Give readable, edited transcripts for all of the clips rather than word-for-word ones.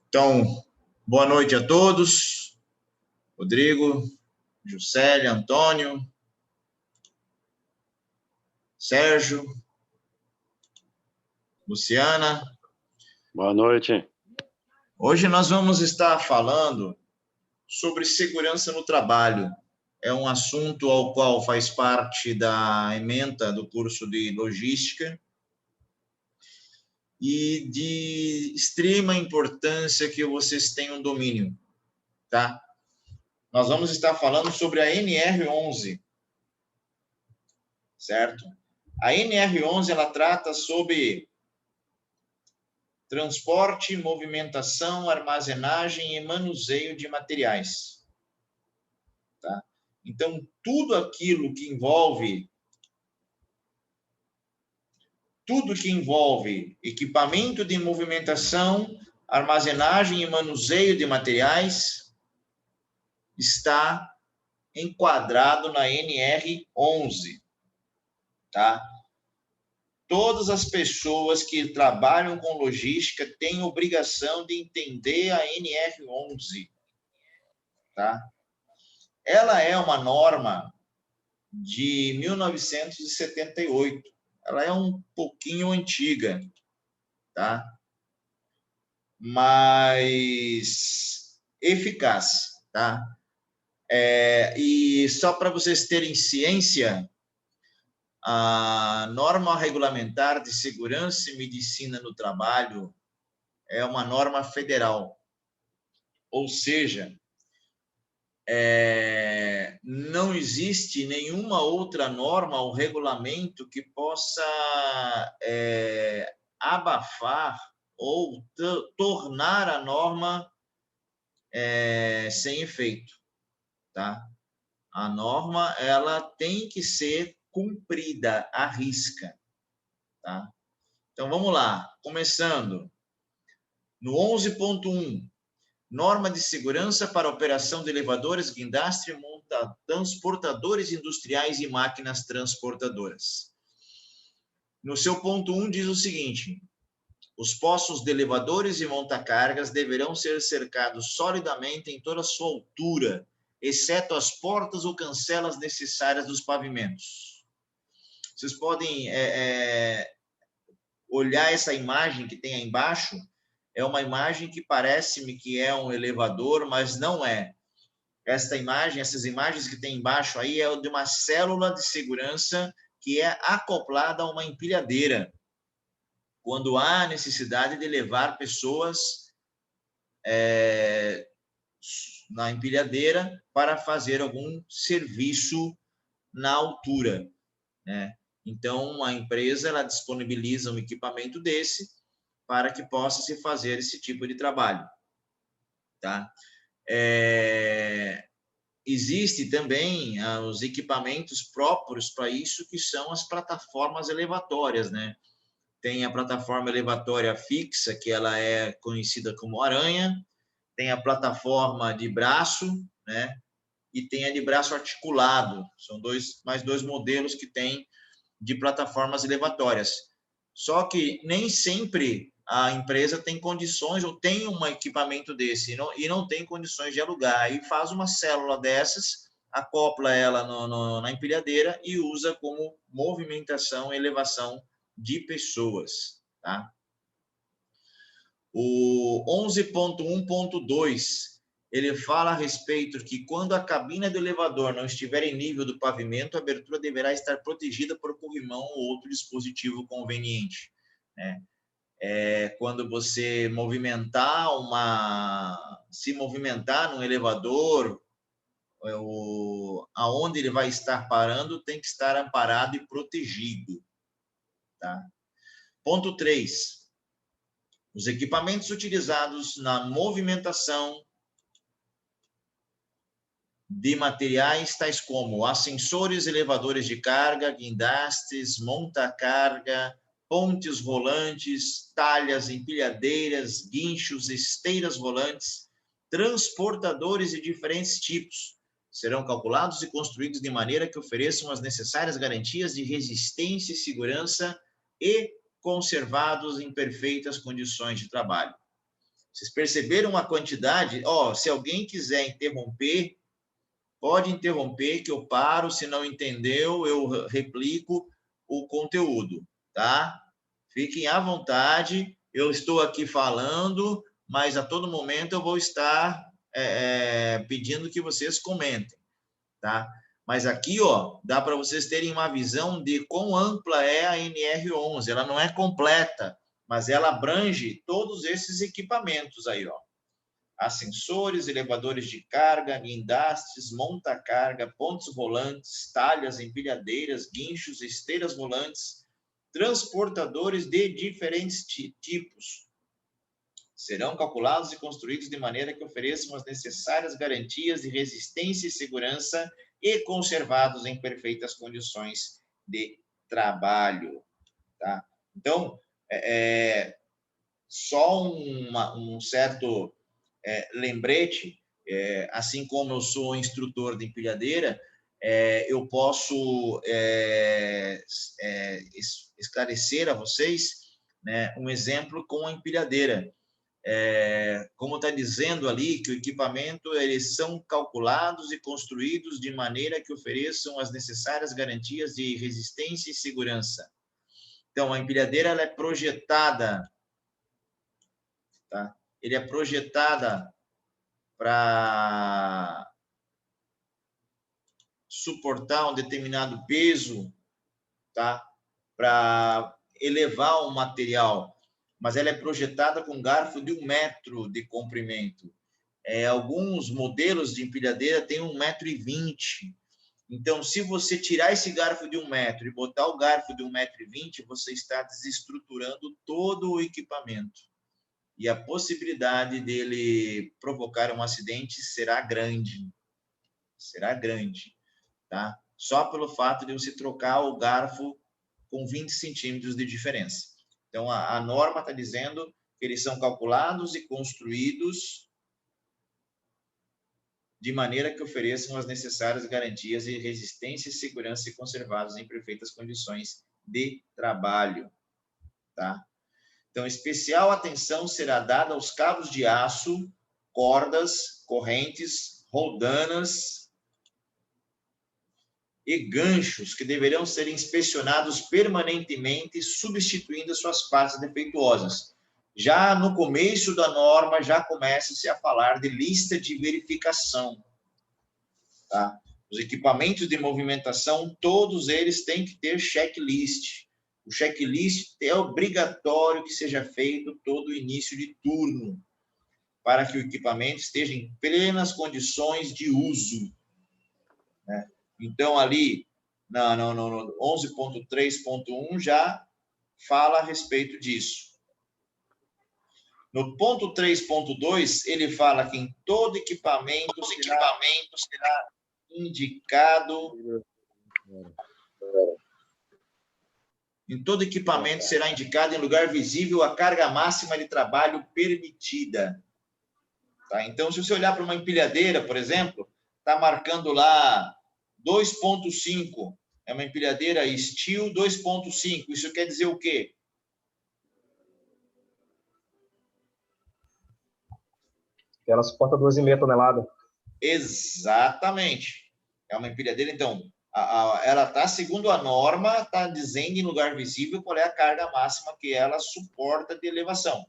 Então, boa noite a todos. Rodrigo, Juscelia, Antônio, Sérgio, Luciana. Boa noite. Hoje nós vamos estar falando sobre segurança no trabalho. É um assunto ao qual faz parte da ementa do curso de logística e de extrema importância que vocês tenham domínio, tá? Nós vamos estar falando sobre a NR11, certo? A NR11, ela trata sobre transporte, movimentação, armazenagem e manuseio de materiais, tá? Então, tudo aquilo que envolve equipamento de movimentação, armazenagem e manuseio de materiais está enquadrado na NR11, tá? Todas as pessoas que trabalham com logística têm obrigação de entender a NR11, tá? Ela é uma norma de 1978. Ela é um pouquinho antiga, tá? Mas eficaz, tá? E só para vocês terem ciência, a norma regulamentar de segurança e medicina no trabalho é uma norma federal, ou seja, não existe nenhuma outra norma ou regulamento que possa abafar ou tornar a norma sem efeito, tá? A norma, ela tem que ser cumprida à risca, tá? Então, vamos lá. Começando no 11.1, norma de segurança para operação de elevadores, guindastre, transportadores industriais e máquinas transportadoras. No seu ponto 1 diz o seguinte: os postos de elevadores e montacargas deverão ser cercados solidamente em toda a sua altura, exceto as portas ou cancelas necessárias dos pavimentos. Vocês podem olhar essa imagem que tem aí embaixo. É uma imagem que parece-me que é um elevador, mas não é. Essas imagens que tem embaixo aí é de uma célula de segurança que é acoplada a uma empilhadeira, quando há necessidade de levar pessoas na empilhadeira para fazer algum serviço na altura, né? Então, a empresa ela disponibiliza um equipamento desse para que possa se fazer esse tipo de trabalho, tá? Existe também os equipamentos próprios para isso, que são as plataformas elevatórias, né? Tem a plataforma elevatória fixa, que ela é conhecida como aranha, tem a plataforma de braço, né? E tem a de braço articulado. São mais dois modelos que tem de plataformas elevatórias. Só que nem sempre a empresa tem condições ou tem um equipamento desse e não tem condições de alugar. Aí faz uma célula dessas, acopla ela na empilhadeira e usa como movimentação e elevação de pessoas, tá? O 11.1.2, ele fala a respeito que quando a cabina do elevador não estiver em nível do pavimento, a abertura deverá estar protegida por corrimão ou outro dispositivo conveniente, né? Quando você se movimentar num elevador, aonde ele vai estar parando tem que estar amparado e protegido, tá? Ponto 3. Os equipamentos utilizados na movimentação de materiais tais como ascensores, elevadores de carga, guindastes, monta-carga, pontes rolantes, talhas, empilhadeiras, guinchos, esteiras rolantes, transportadores de diferentes tipos serão calculados e construídos de maneira que ofereçam as necessárias garantias de resistência e segurança e conservados em perfeitas condições de trabalho. Vocês perceberam a quantidade? Se alguém quiser interromper, pode interromper que eu paro, se não entendeu, eu replico o conteúdo, tá? Fiquem à vontade, eu estou aqui falando, mas a todo momento eu vou estar pedindo que vocês comentem, tá? Mas aqui, dá para vocês terem uma visão de quão ampla é a NR11. Ela não é completa, mas ela abrange todos esses equipamentos aí, ascensores, elevadores de carga, guindastes, monta-carga, pontes rolantes, talhas, empilhadeiras, guinchos, esteiras rolantes, transportadores de diferentes tipos. Serão calculados e construídos de maneira que ofereçam as necessárias garantias de resistência e segurança e conservados em perfeitas condições de trabalho. Tá? Então, só um certo lembrete, assim como eu sou instrutor de empilhadeira, eu posso esclarecer a vocês, né, um exemplo com a empilhadeira. Como está dizendo ali, que o equipamento, eles são calculados e construídos de maneira que ofereçam as necessárias garantias de resistência e segurança. Então, a empilhadeira ela é projetada, tá? Ele é projetada para suportar um determinado peso, tá? Para elevar um material, mas ela é projetada com garfo de 1 metro de comprimento. Alguns modelos de empilhadeira têm 1,20 m. Então, se você tirar esse garfo de 1 metro e botar o garfo de 1,20 m, você está desestruturando todo o equipamento. E a possibilidade dele provocar um acidente será grande. Será grande, tá? Só pelo fato de você trocar o garfo com 20 centímetros de diferença. Então, a norma está dizendo que eles são calculados e construídos de maneira que ofereçam as necessárias garantias de resistência e segurança e conservados em perfeitas condições de trabalho, tá? Então, especial atenção será dada aos cabos de aço, cordas, correntes, roldanas e ganchos que deverão ser inspecionados permanentemente, substituindo as suas partes defeituosas. Já no começo da norma, já começa-se a falar de lista de verificação. Tá? Os equipamentos de movimentação, todos eles têm que ter checklist. O checklist é obrigatório que seja feito todo início de turno, para que o equipamento esteja em plenas condições de uso, né? Então, ali, no 11.3.1 já fala a respeito disso. No ponto 3.2, ele fala que em todo equipamento será indicado... Em todo equipamento será indicado em lugar visível a carga máxima de trabalho permitida. Tá? Então, se você olhar para uma empilhadeira, por exemplo, está marcando lá 2.5. É uma empilhadeira Steel 2.5. Isso quer dizer o quê? Ela suporta 2,5 toneladas. Exatamente. É uma empilhadeira, então, ela está, segundo a norma, está dizendo em lugar visível qual é a carga máxima que ela suporta de elevação.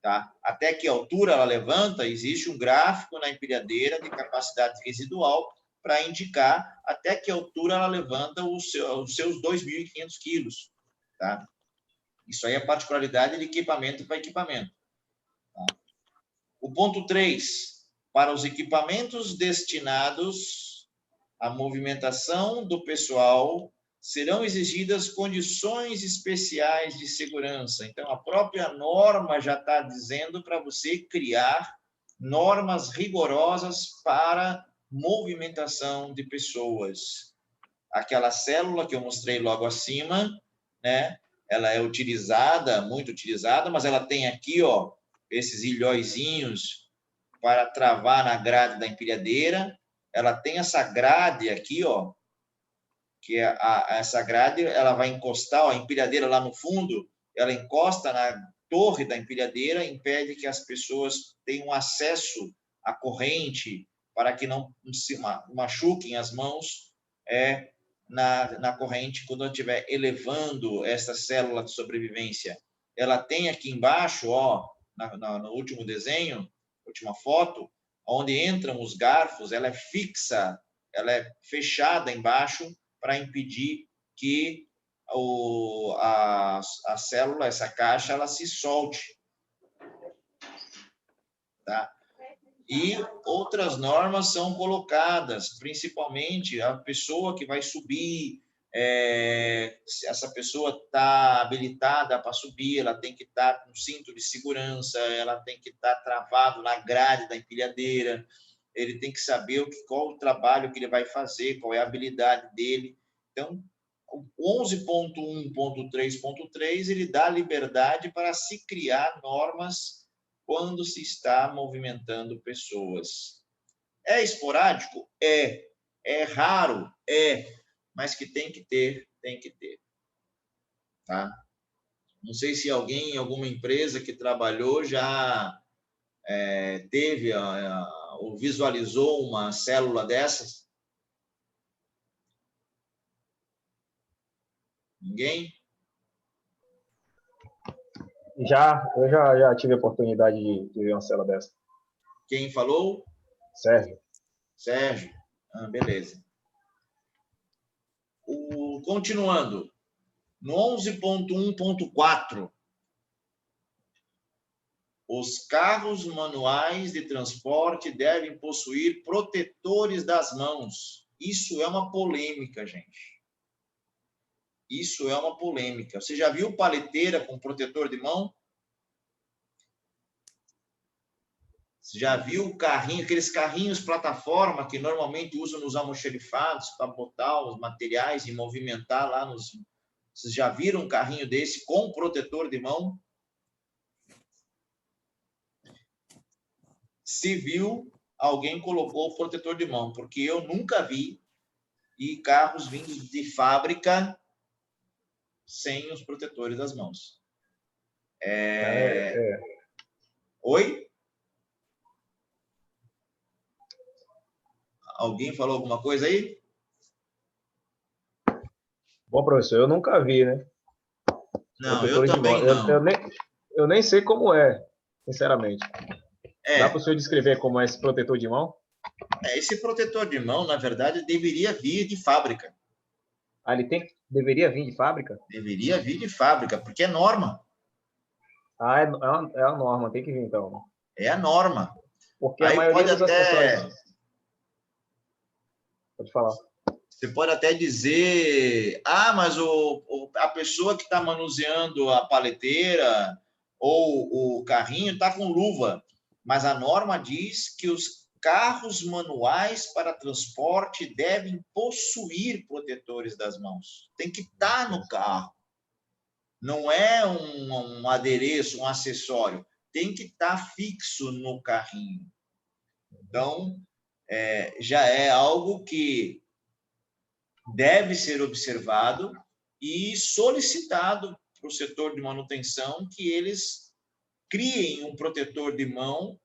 Tá? Até que altura ela levanta, existe um gráfico na empilhadeira de capacidade residual para indicar até que altura ela levanta os seus 2.500 quilos. Tá? Isso aí é particularidade de equipamento para equipamento. Tá? O ponto 3, para os equipamentos destinados à movimentação do pessoal, serão exigidas condições especiais de segurança. Então, a própria norma já está dizendo para você criar normas rigorosas para movimentação de pessoas. Aquela célula que eu mostrei logo acima, né? Ela é utilizada, muito utilizada, mas ela tem aqui, ó, esses ilhóizinhos para travar na grade da empilhadeira. Ela tem essa grade aqui, ó, que essa grade ela vai encostar, ó, a empilhadeira lá no fundo, ela encosta na torre da empilhadeira, impede que as pessoas tenham acesso à corrente para que não se machuquem as mãos na corrente quando eu estiver elevando essa célula de sobrevivência. Ela tem aqui embaixo, ó, no último desenho, última foto, onde entram os garfos, ela é fixa, ela é fechada embaixo para impedir que a célula, essa caixa, ela se solte. Tá? E outras normas são colocadas, principalmente a pessoa que vai subir, se essa pessoa está habilitada para subir, ela tem que estar com cinto de segurança, ela tem que estar travado na grade da empilhadeira, ele tem que saber qual o trabalho que ele vai fazer, qual é a habilidade dele. Então, o 11.1.3.3 ele dá liberdade para se criar normas quando se está movimentando pessoas. É esporádico? É. É raro? É. Mas que tem que ter, tem que ter. Tá? Não sei se alguém em alguma empresa que trabalhou já teve ou visualizou uma célula dessas. Ninguém? Eu já tive a oportunidade de ver uma célula dessa. Quem falou? Sérgio. Sérgio. Beleza. Continuando. No 11.1.4, os carros manuais de transporte devem possuir protetores das mãos. Isso é uma polêmica, gente. Isso é uma polêmica. Você já viu paleteira com protetor de mão? Você já viu carrinho, aqueles carrinhos plataforma que normalmente usam nos almoxerifados para botar os materiais e movimentar lá nos... Vocês já viram um carrinho desse com protetor de mão? Se viu, alguém colocou o protetor de mão, porque eu nunca vi, e carros vindos de fábrica sem os protetores das mãos. Oi? Alguém falou alguma coisa aí? Bom, professor, eu nunca vi, né? Não, eu também não. Eu nem sei como é, sinceramente. Dá para o senhor descrever como é esse protetor de mão? Esse protetor de mão, na verdade, deveria vir de fábrica. Ah, deveria vir de fábrica? Deveria vir de fábrica, porque é norma. Ah, é a norma, tem que vir então. É a norma. Porque aí a maioria dos acessórios... Pode falar. Você pode até dizer, mas a pessoa que está manuseando a paleteira ou o carrinho está com luva. Mas a norma diz que os carros manuais para transporte devem possuir protetores das mãos. Tem que estar no carro. Não é um adereço, um acessório. Tem que estar fixo no carrinho. Então, já é algo que deve ser observado e solicitado para o setor de manutenção que eles criem um protetor de mão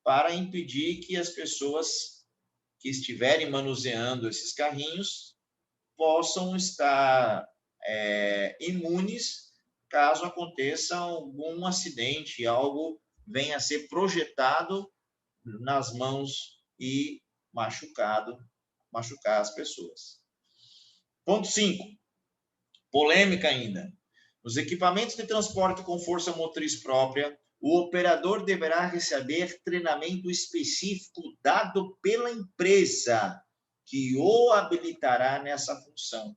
para impedir que as pessoas que estiverem manuseando esses carrinhos possam estar imunes caso aconteça algum acidente, algo venha a ser projetado nas mãos e machucar as pessoas. Ponto 5. Polêmica ainda. Nos equipamentos de transporte com força motriz própria, o operador deverá receber treinamento específico dado pela empresa que o habilitará nessa função.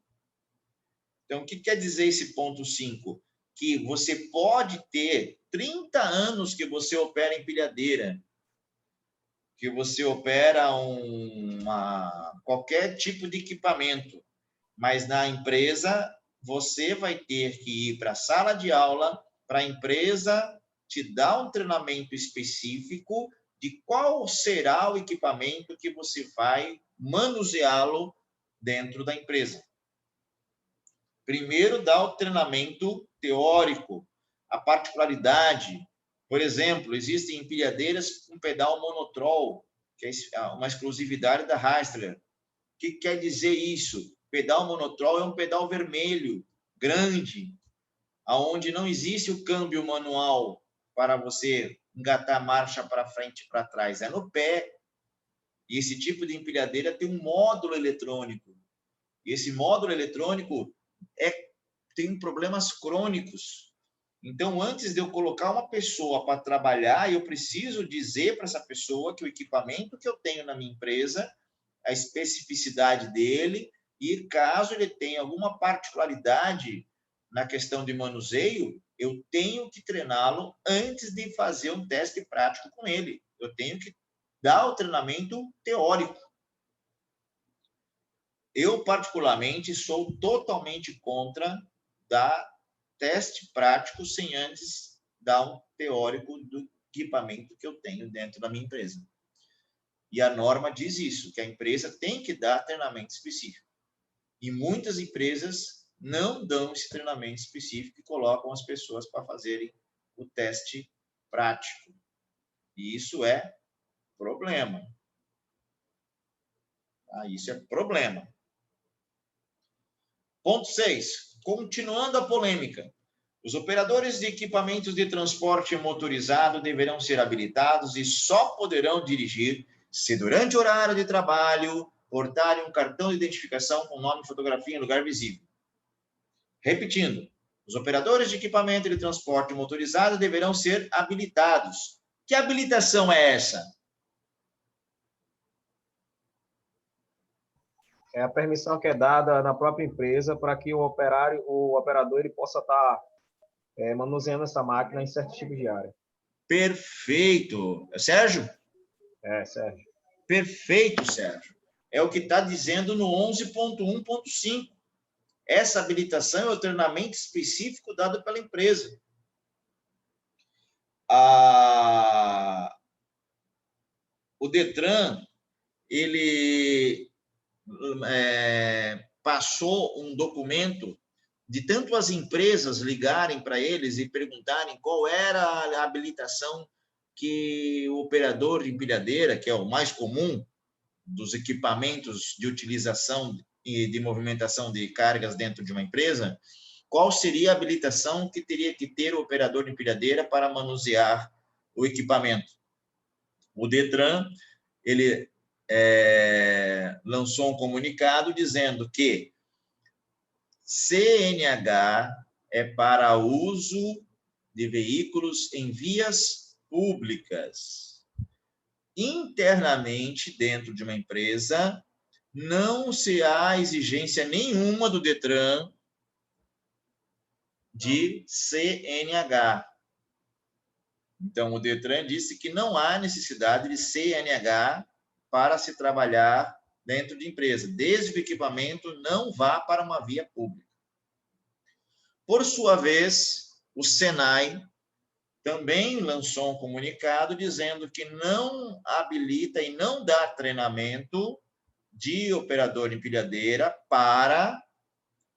Então, o que quer dizer esse ponto 5? Que você pode ter 30 anos que você opera empilhadeira, que você opera qualquer tipo de equipamento, mas na empresa você vai ter que ir para a sala de aula, para a empresa te dar um treinamento específico de qual será o equipamento que você vai manuseá-lo dentro da empresa. Primeiro dá o treinamento teórico, a particularidade. Por exemplo, existem empilhadeiras com pedal monotrol, que é uma exclusividade da Hyster. O que quer dizer isso? Pedal monotrol é um pedal vermelho, grande, aonde não existe o câmbio manual para você engatar a marcha para frente e para trás, é no pé. E esse tipo de empilhadeira tem um módulo eletrônico. E esse módulo eletrônico tem problemas crônicos. Então, antes de eu colocar uma pessoa para trabalhar, eu preciso dizer para essa pessoa que o equipamento que eu tenho na minha empresa, a especificidade dele, e caso ele tenha alguma particularidade na questão de manuseio, eu tenho que treiná-lo antes de fazer um teste prático com ele. Eu tenho que dar o treinamento teórico. Eu, particularmente, sou totalmente contra dar teste prático sem antes dar um teórico do equipamento que eu tenho dentro da minha empresa. E a norma diz isso, que a empresa tem que dar treinamento específico. E muitas empresas não dão esse treinamento específico e colocam as pessoas para fazerem o teste prático. E isso é problema. Isso é problema. Ponto 6. Continuando a polêmica. Os operadores de equipamentos de transporte motorizado deverão ser habilitados e só poderão dirigir se durante o horário de trabalho portarem um cartão de identificação com nome e fotografia em lugar visível. Repetindo, os operadores de equipamento de transporte motorizado deverão ser habilitados. Que habilitação é essa? É a permissão que é dada na própria empresa para que o operador ele possa estar manuseando essa máquina em certos tipos de área. Perfeito. Sérgio? Sérgio. Perfeito, Sérgio. É o que está dizendo no 11.1.5. Essa habilitação é o treinamento específico dado pela empresa. O Detran, ele passou um documento de tanto as empresas ligarem para eles e perguntarem qual era a habilitação que o operador de empilhadeira, que é o mais comum dos equipamentos de utilização e de movimentação de cargas dentro de uma empresa, qual seria a habilitação que teria que ter o operador de empilhadeira para manusear o equipamento. O Detran, ele lançou um comunicado dizendo que CNH é para uso de veículos em vias públicas. Internamente, dentro de uma empresa, não se há exigência nenhuma do Detran de CNH. Então, o Detran disse que não há necessidade de CNH para se trabalhar dentro de empresa, desde que o equipamento não vá para uma via pública. Por sua vez, o Senai também lançou um comunicado dizendo que não habilita e não dá treinamento de operador de empilhadeira para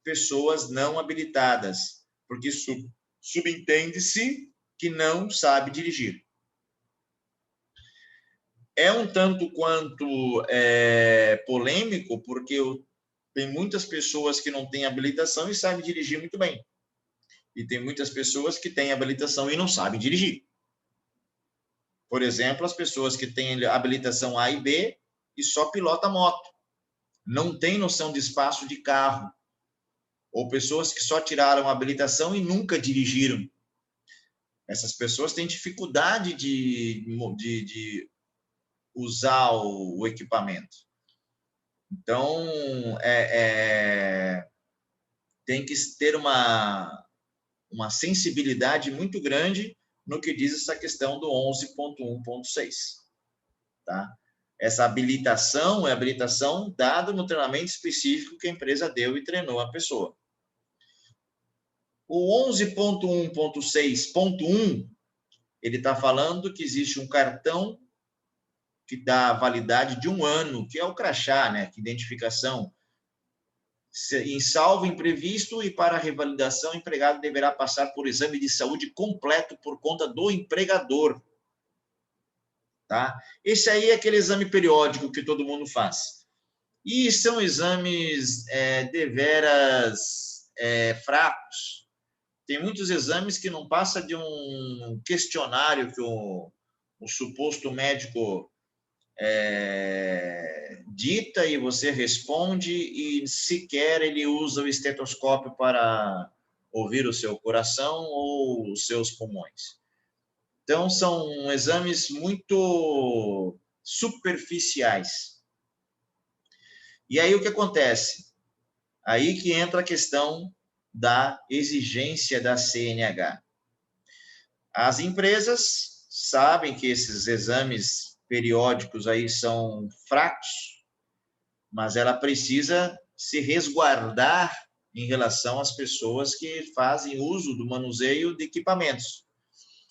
pessoas não habilitadas, porque subentende-se que não sabe dirigir. É um tanto quanto polêmico, porque tem muitas pessoas que não têm habilitação e sabem dirigir muito bem. E tem muitas pessoas que têm habilitação e não sabem dirigir. Por exemplo, as pessoas que têm habilitação A e B e só pilota moto. Não tem noção de espaço de carro. Ou pessoas que só tiraram a habilitação e nunca dirigiram. Essas pessoas têm dificuldade de usar o equipamento. Então, tem que ter uma sensibilidade muito grande no que diz essa questão do 11.1.6. Tá? Essa habilitação é habilitação dada no treinamento específico que a empresa deu e treinou a pessoa. O 11.1.6.1, ele está falando que existe um cartão que dá validade de 1 ano, que é o crachá, né? Que identificação. Em salvo imprevisto e para revalidação, o empregado deverá passar por exame de saúde completo por conta do empregador. Tá? Esse aí é aquele exame periódico que todo mundo faz. E são exames deveras fracos. Tem muitos exames que não passa de um questionário que o suposto médico dita e você responde, e sequer ele usa o estetoscópio para ouvir o seu coração ou os seus pulmões. Então, são exames muito superficiais. E aí o que acontece? Aí que entra a questão da exigência da CNH. As empresas sabem que esses exames periódicos aí são fracos, mas ela precisa se resguardar em relação às pessoas que fazem uso do manuseio de equipamentos.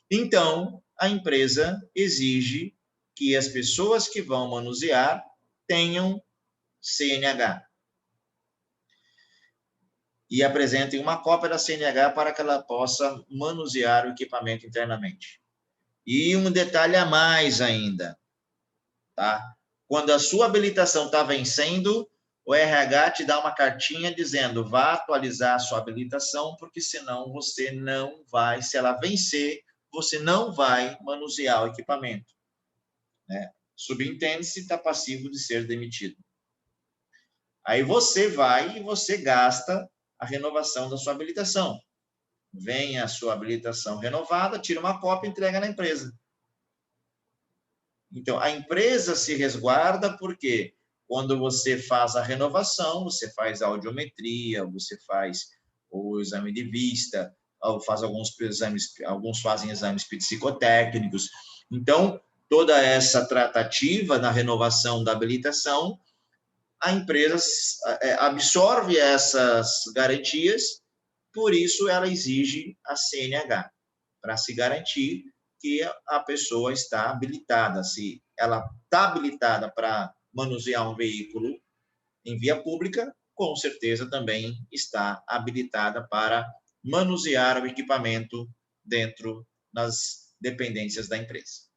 Então, a empresa exige que as pessoas que vão manusear tenham CNH e apresentem uma cópia da CNH para que ela possa manusear o equipamento internamente. E um detalhe a mais ainda, tá? Quando a sua habilitação está vencendo, o RH te dá uma cartinha dizendo: vá atualizar a sua habilitação, porque senão você não vai, se ela vencer, você não vai manusear o equipamento. Né? Subentende-se, está passivo de ser demitido. Aí você vai e você gasta a renovação da sua habilitação. Vem a sua habilitação renovada, tira uma cópia e entrega na empresa. Então, a empresa se resguarda porque quando você faz a renovação, você faz a audiometria, você faz o exame de vista, ou faz alguns exames, alguns fazem exames psicotécnicos. Então, toda essa tratativa na renovação da habilitação, a empresa absorve essas garantias, por isso ela exige a CNH, para se garantir que a pessoa está habilitada. Se ela está habilitada para manusear um veículo em via pública, com certeza também está habilitada para manusear o equipamento dentro das dependências da empresa.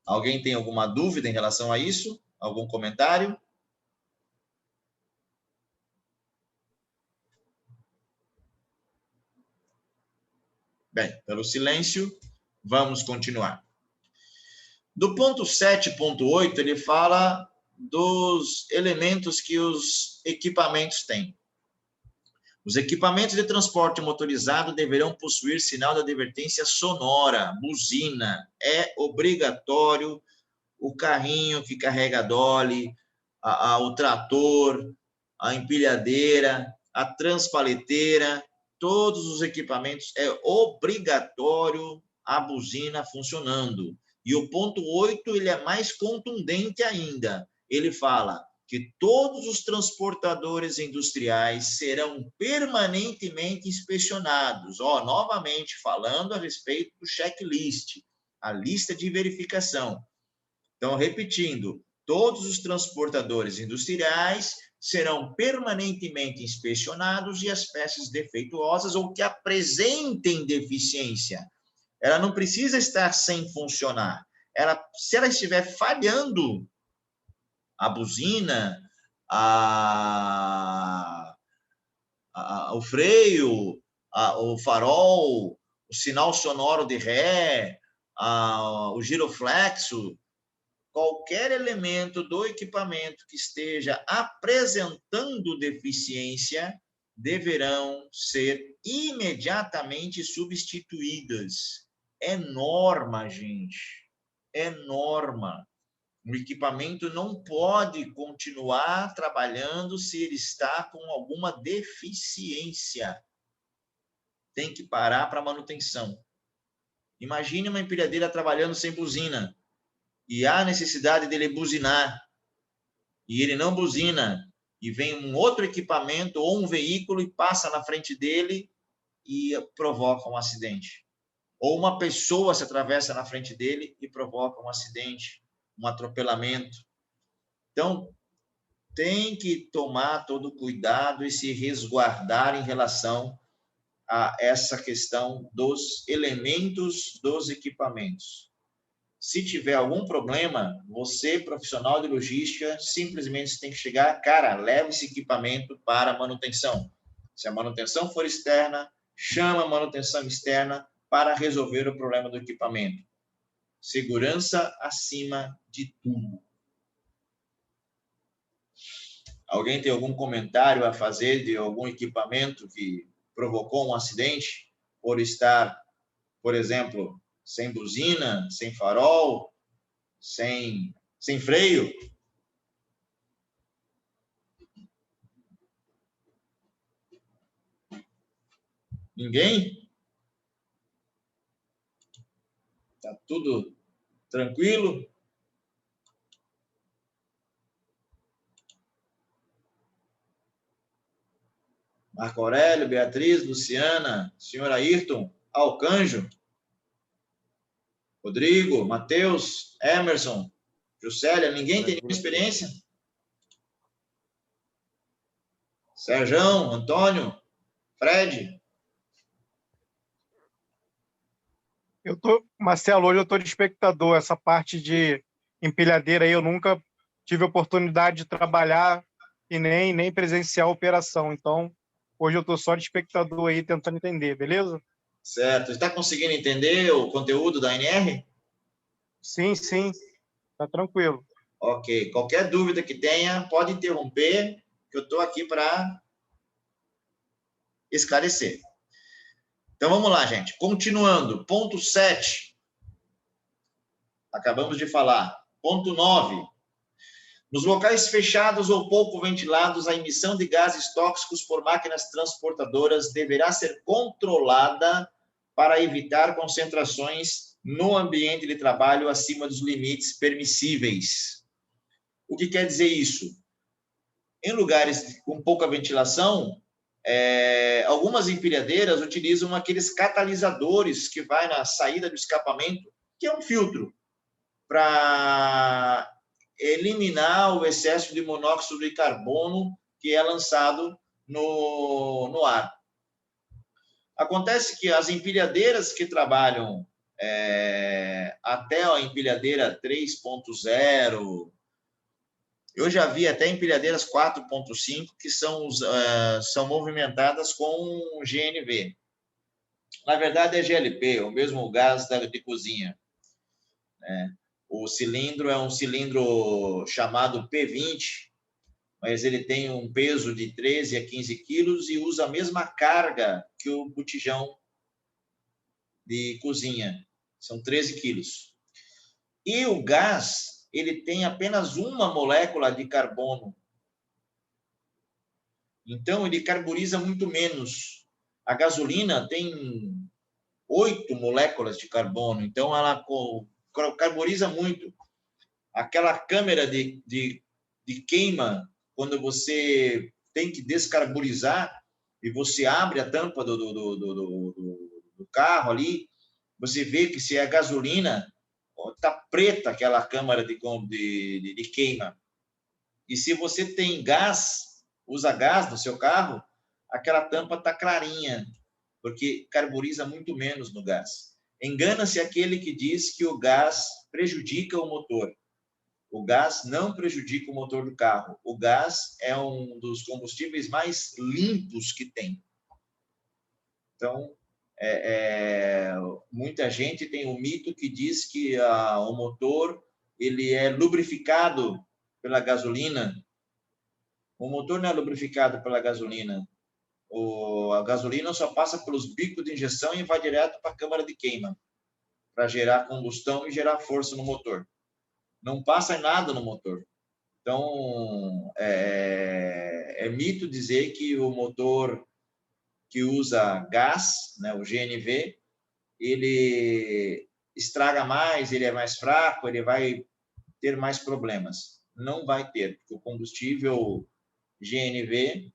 Alguém tem alguma dúvida em relação a isso? Algum comentário? Bem, pelo silêncio, vamos continuar. Do ponto 7.8, ele fala dos elementos que os equipamentos têm. Os equipamentos de transporte motorizado deverão possuir sinal de advertência sonora, buzina. É obrigatório o carrinho que carrega a dolly, o trator, a empilhadeira, a transpaleteira, todos os equipamentos, é obrigatório a buzina funcionando. E o ponto 8, ele é mais contundente ainda. Ele fala que todos os transportadores industriais serão permanentemente inspecionados. Novamente, falando a respeito do checklist, a lista de verificação. Então, repetindo, todos os transportadores industriais serão permanentemente inspecionados e as peças defeituosas ou que apresentem deficiência, ela não precisa estar sem funcionar. Se ela estiver falhando, a buzina, o freio, o farol, o sinal sonoro de ré, o giroflexo, qualquer elemento do equipamento que esteja apresentando deficiência deverão ser imediatamente substituídas. É norma, gente. É norma. O equipamento não pode continuar trabalhando se ele está com alguma deficiência. Tem que parar para manutenção. Imagine uma empilhadeira trabalhando sem buzina e há necessidade dele buzinar e ele não buzina e vem um outro equipamento ou um veículo e passa na frente dele e provoca um acidente. Ou uma pessoa se atravessa na frente dele e provoca um acidente, um atropelamento. Então, tem que tomar todo o cuidado e se resguardar em relação a essa questão dos elementos dos equipamentos. Se tiver algum problema, você, profissional de logística, simplesmente tem que chegar, cara, leve esse equipamento para manutenção. Se a manutenção for externa, chama a manutenção externa para resolver o problema do equipamento. Segurança acima de tudo. Alguém tem algum comentário a fazer de algum equipamento que provocou um acidente por estar, por exemplo, sem buzina, sem farol, sem freio? Ninguém? Tá tudo tranquilo? Marco Aurélio, Beatriz, Luciana, senhor Ayrton, Alcanjo, Rodrigo, Matheus, Emerson, Juscelia, ninguém tem nenhuma experiência? Serjão, Antônio, Fred? Marcelo, hoje eu estou de espectador. Essa parte de empilhadeira aí eu nunca tive oportunidade de trabalhar e nem presenciar a operação. Então, hoje eu estou só de espectador aí tentando entender, beleza? Certo. Está conseguindo entender o conteúdo da ANR? Sim, tá tranquilo. Ok. Qualquer dúvida que tenha, pode interromper, que eu estou aqui para esclarecer. Então, vamos lá, gente. Continuando. Ponto 7. Acabamos de falar. Ponto 9. Nos locais fechados ou pouco ventilados, a emissão de gases tóxicos por máquinas transportadoras deverá ser controlada para evitar concentrações no ambiente de trabalho acima dos limites permissíveis. O que quer dizer isso? Em lugares com pouca ventilação, algumas empilhadeiras utilizam aqueles catalisadores que vai na saída do escapamento, que é um filtro, para eliminar o excesso de monóxido de carbono que é lançado no ar. Acontece que as empilhadeiras que trabalham até a empilhadeira 3.0, eu já vi até empilhadeiras 4.5 que são movimentadas com GNV. Na verdade, é GLP, o mesmo gás de cozinha. O cilindro é um cilindro chamado P20, mas ele tem um peso de 13 a 15 quilos e usa a mesma carga que o botijão de cozinha. São 13 quilos. E o gás, ele tem apenas uma molécula de carbono. Então, ele carburiza muito menos. A gasolina tem 8 moléculas de carbono, então ela carburiza muito. Aquela câmera de queima, quando você tem que descarburizar e você abre a tampa do carro ali, você vê que se é gasolina, está preta aquela câmara de queima. E se você tem gás, usa gás no seu carro, aquela tampa está clarinha, porque carburiza muito menos no gás. Engana-se aquele que diz que o gás prejudica o motor. O gás não prejudica o motor do carro. O gás é um dos combustíveis mais limpos que tem. Então, muita gente tem um mito que diz que o motor ele é lubrificado pela gasolina. O motor não é lubrificado pela gasolina. A gasolina só passa pelos bicos de injeção e vai direto para a câmara de queima, para gerar combustão e gerar força no motor. Não passa nada no motor. Então, é mito dizer que o motor que usa gás, né, o GNV, ele estraga mais, ele é mais fraco, ele vai ter mais problemas. Não vai ter, porque o combustível GNV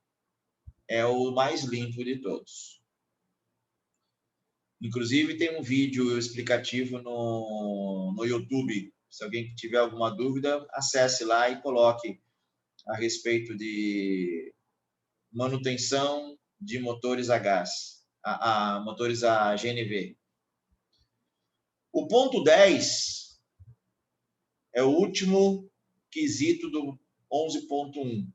é o mais limpo de todos. Inclusive, tem um vídeo explicativo no YouTube. Se alguém tiver alguma dúvida, acesse lá e coloque a respeito de manutenção de motores a gás, motores a GNV. O ponto 10 é o último quesito do 11.1.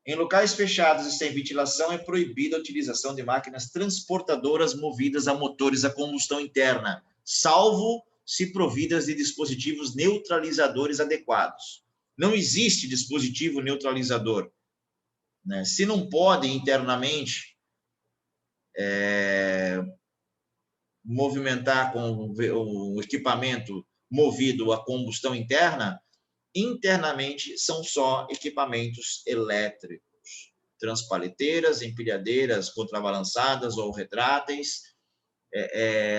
Em locais fechados e sem ventilação é proibida a utilização de máquinas transportadoras movidas a motores a combustão interna, salvo se providas de dispositivos neutralizadores adequados. Não existe dispositivo neutralizador, né? Se não pode internamente movimentar com o equipamento movido a combustão interna, internamente são só equipamentos elétricos, transpaleteiras, empilhadeiras contrabalançadas ou retráteis,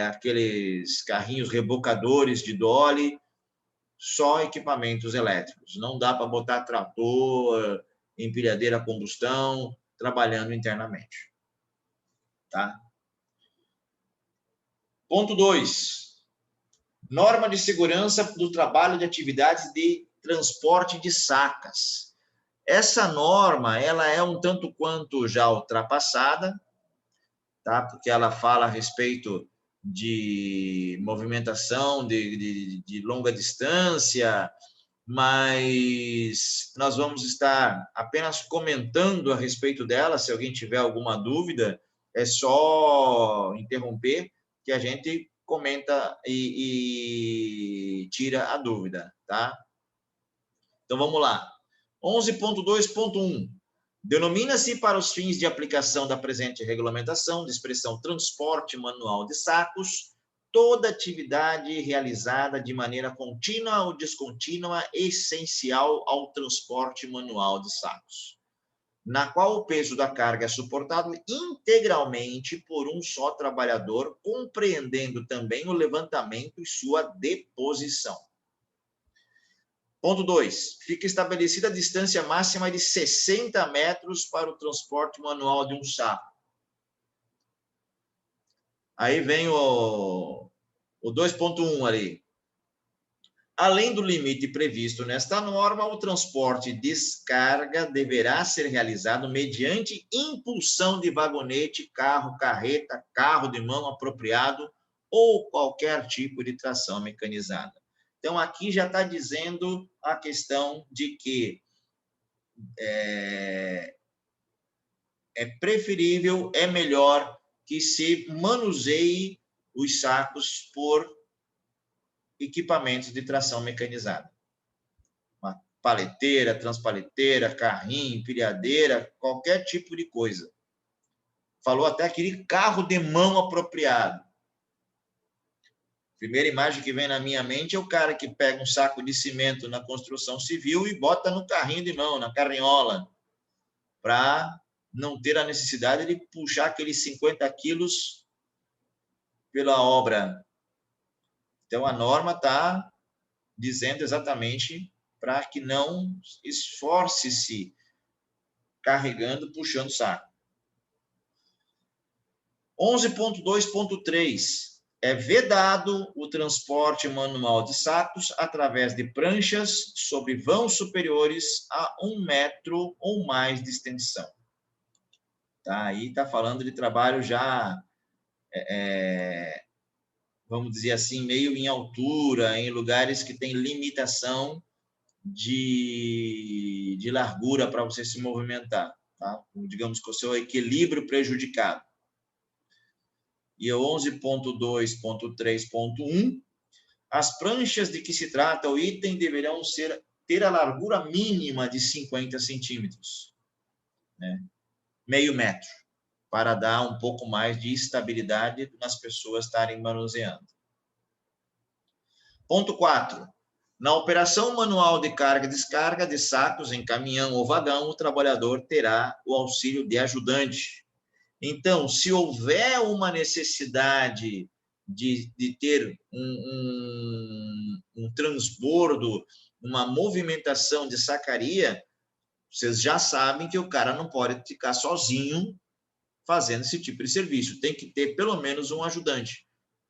aqueles carrinhos rebocadores de dolly, só equipamentos elétricos. Não dá para botar trator, empilhadeira a combustão, trabalhando internamente. Tá? Ponto 2. Norma de segurança do trabalho de atividades de transporte de sacas. Essa norma, ela é um tanto quanto já ultrapassada, tá? Porque ela fala a respeito de movimentação de longa distância, mas nós vamos estar apenas comentando a respeito dela. Se alguém tiver alguma dúvida, é só interromper que a gente comenta e tira a dúvida, tá? Então, vamos lá. 11.2.1. Denomina-se para os fins de aplicação da presente regulamentação de expressão transporte manual de sacos toda atividade realizada de maneira contínua ou descontínua essencial ao transporte manual de sacos, na qual o peso da carga é suportado integralmente por um só trabalhador, compreendendo também o levantamento e sua deposição. Ponto 2. Fica estabelecida a distância máxima de 60 metros para o transporte manual de um saco. Aí vem o 2.1 ali. Além do limite previsto nesta norma, o transporte descarga deverá ser realizado mediante impulsão de vagonete, carro, carreta, carro de mão apropriado ou qualquer tipo de tração mecanizada. Então, aqui já está dizendo a questão de que é preferível, é melhor que se manuseie os sacos por equipamentos de tração mecanizada. Uma paleteira, transpaleteira, carrinho, empilhadeira, qualquer tipo de coisa. Falou até aquele carro de mão apropriado. Primeira imagem que vem na minha mente é o cara que pega um saco de cimento na construção civil e bota no carrinho de mão, na carrinhola, para não ter a necessidade de puxar aqueles 50 quilos pela obra. Então, a norma está dizendo exatamente para que não esforce-se carregando, puxando saco. 11.2.3. É vedado o transporte manual de sacos através de pranchas sobre vãos superiores a 1 metro ou mais de extensão. Tá? Aí está falando de trabalho já, vamos dizer assim, meio em altura, em lugares que tem limitação de largura para você se movimentar. Tá? Digamos que o seu equilíbrio prejudicado. E o 11.2.3.1, as pranchas de que se trata o item deverão ter a largura mínima de 50 centímetros, né? Meio metro, para dar um pouco mais de estabilidade nas pessoas estarem manuseando. Ponto 4. Na operação manual de carga e descarga de sacos em caminhão ou vagão, o trabalhador terá o auxílio de ajudante. Então, se houver uma necessidade de ter um transbordo, uma movimentação de sacaria, vocês já sabem que o cara não pode ficar sozinho fazendo esse tipo de serviço. Tem que ter pelo menos um ajudante.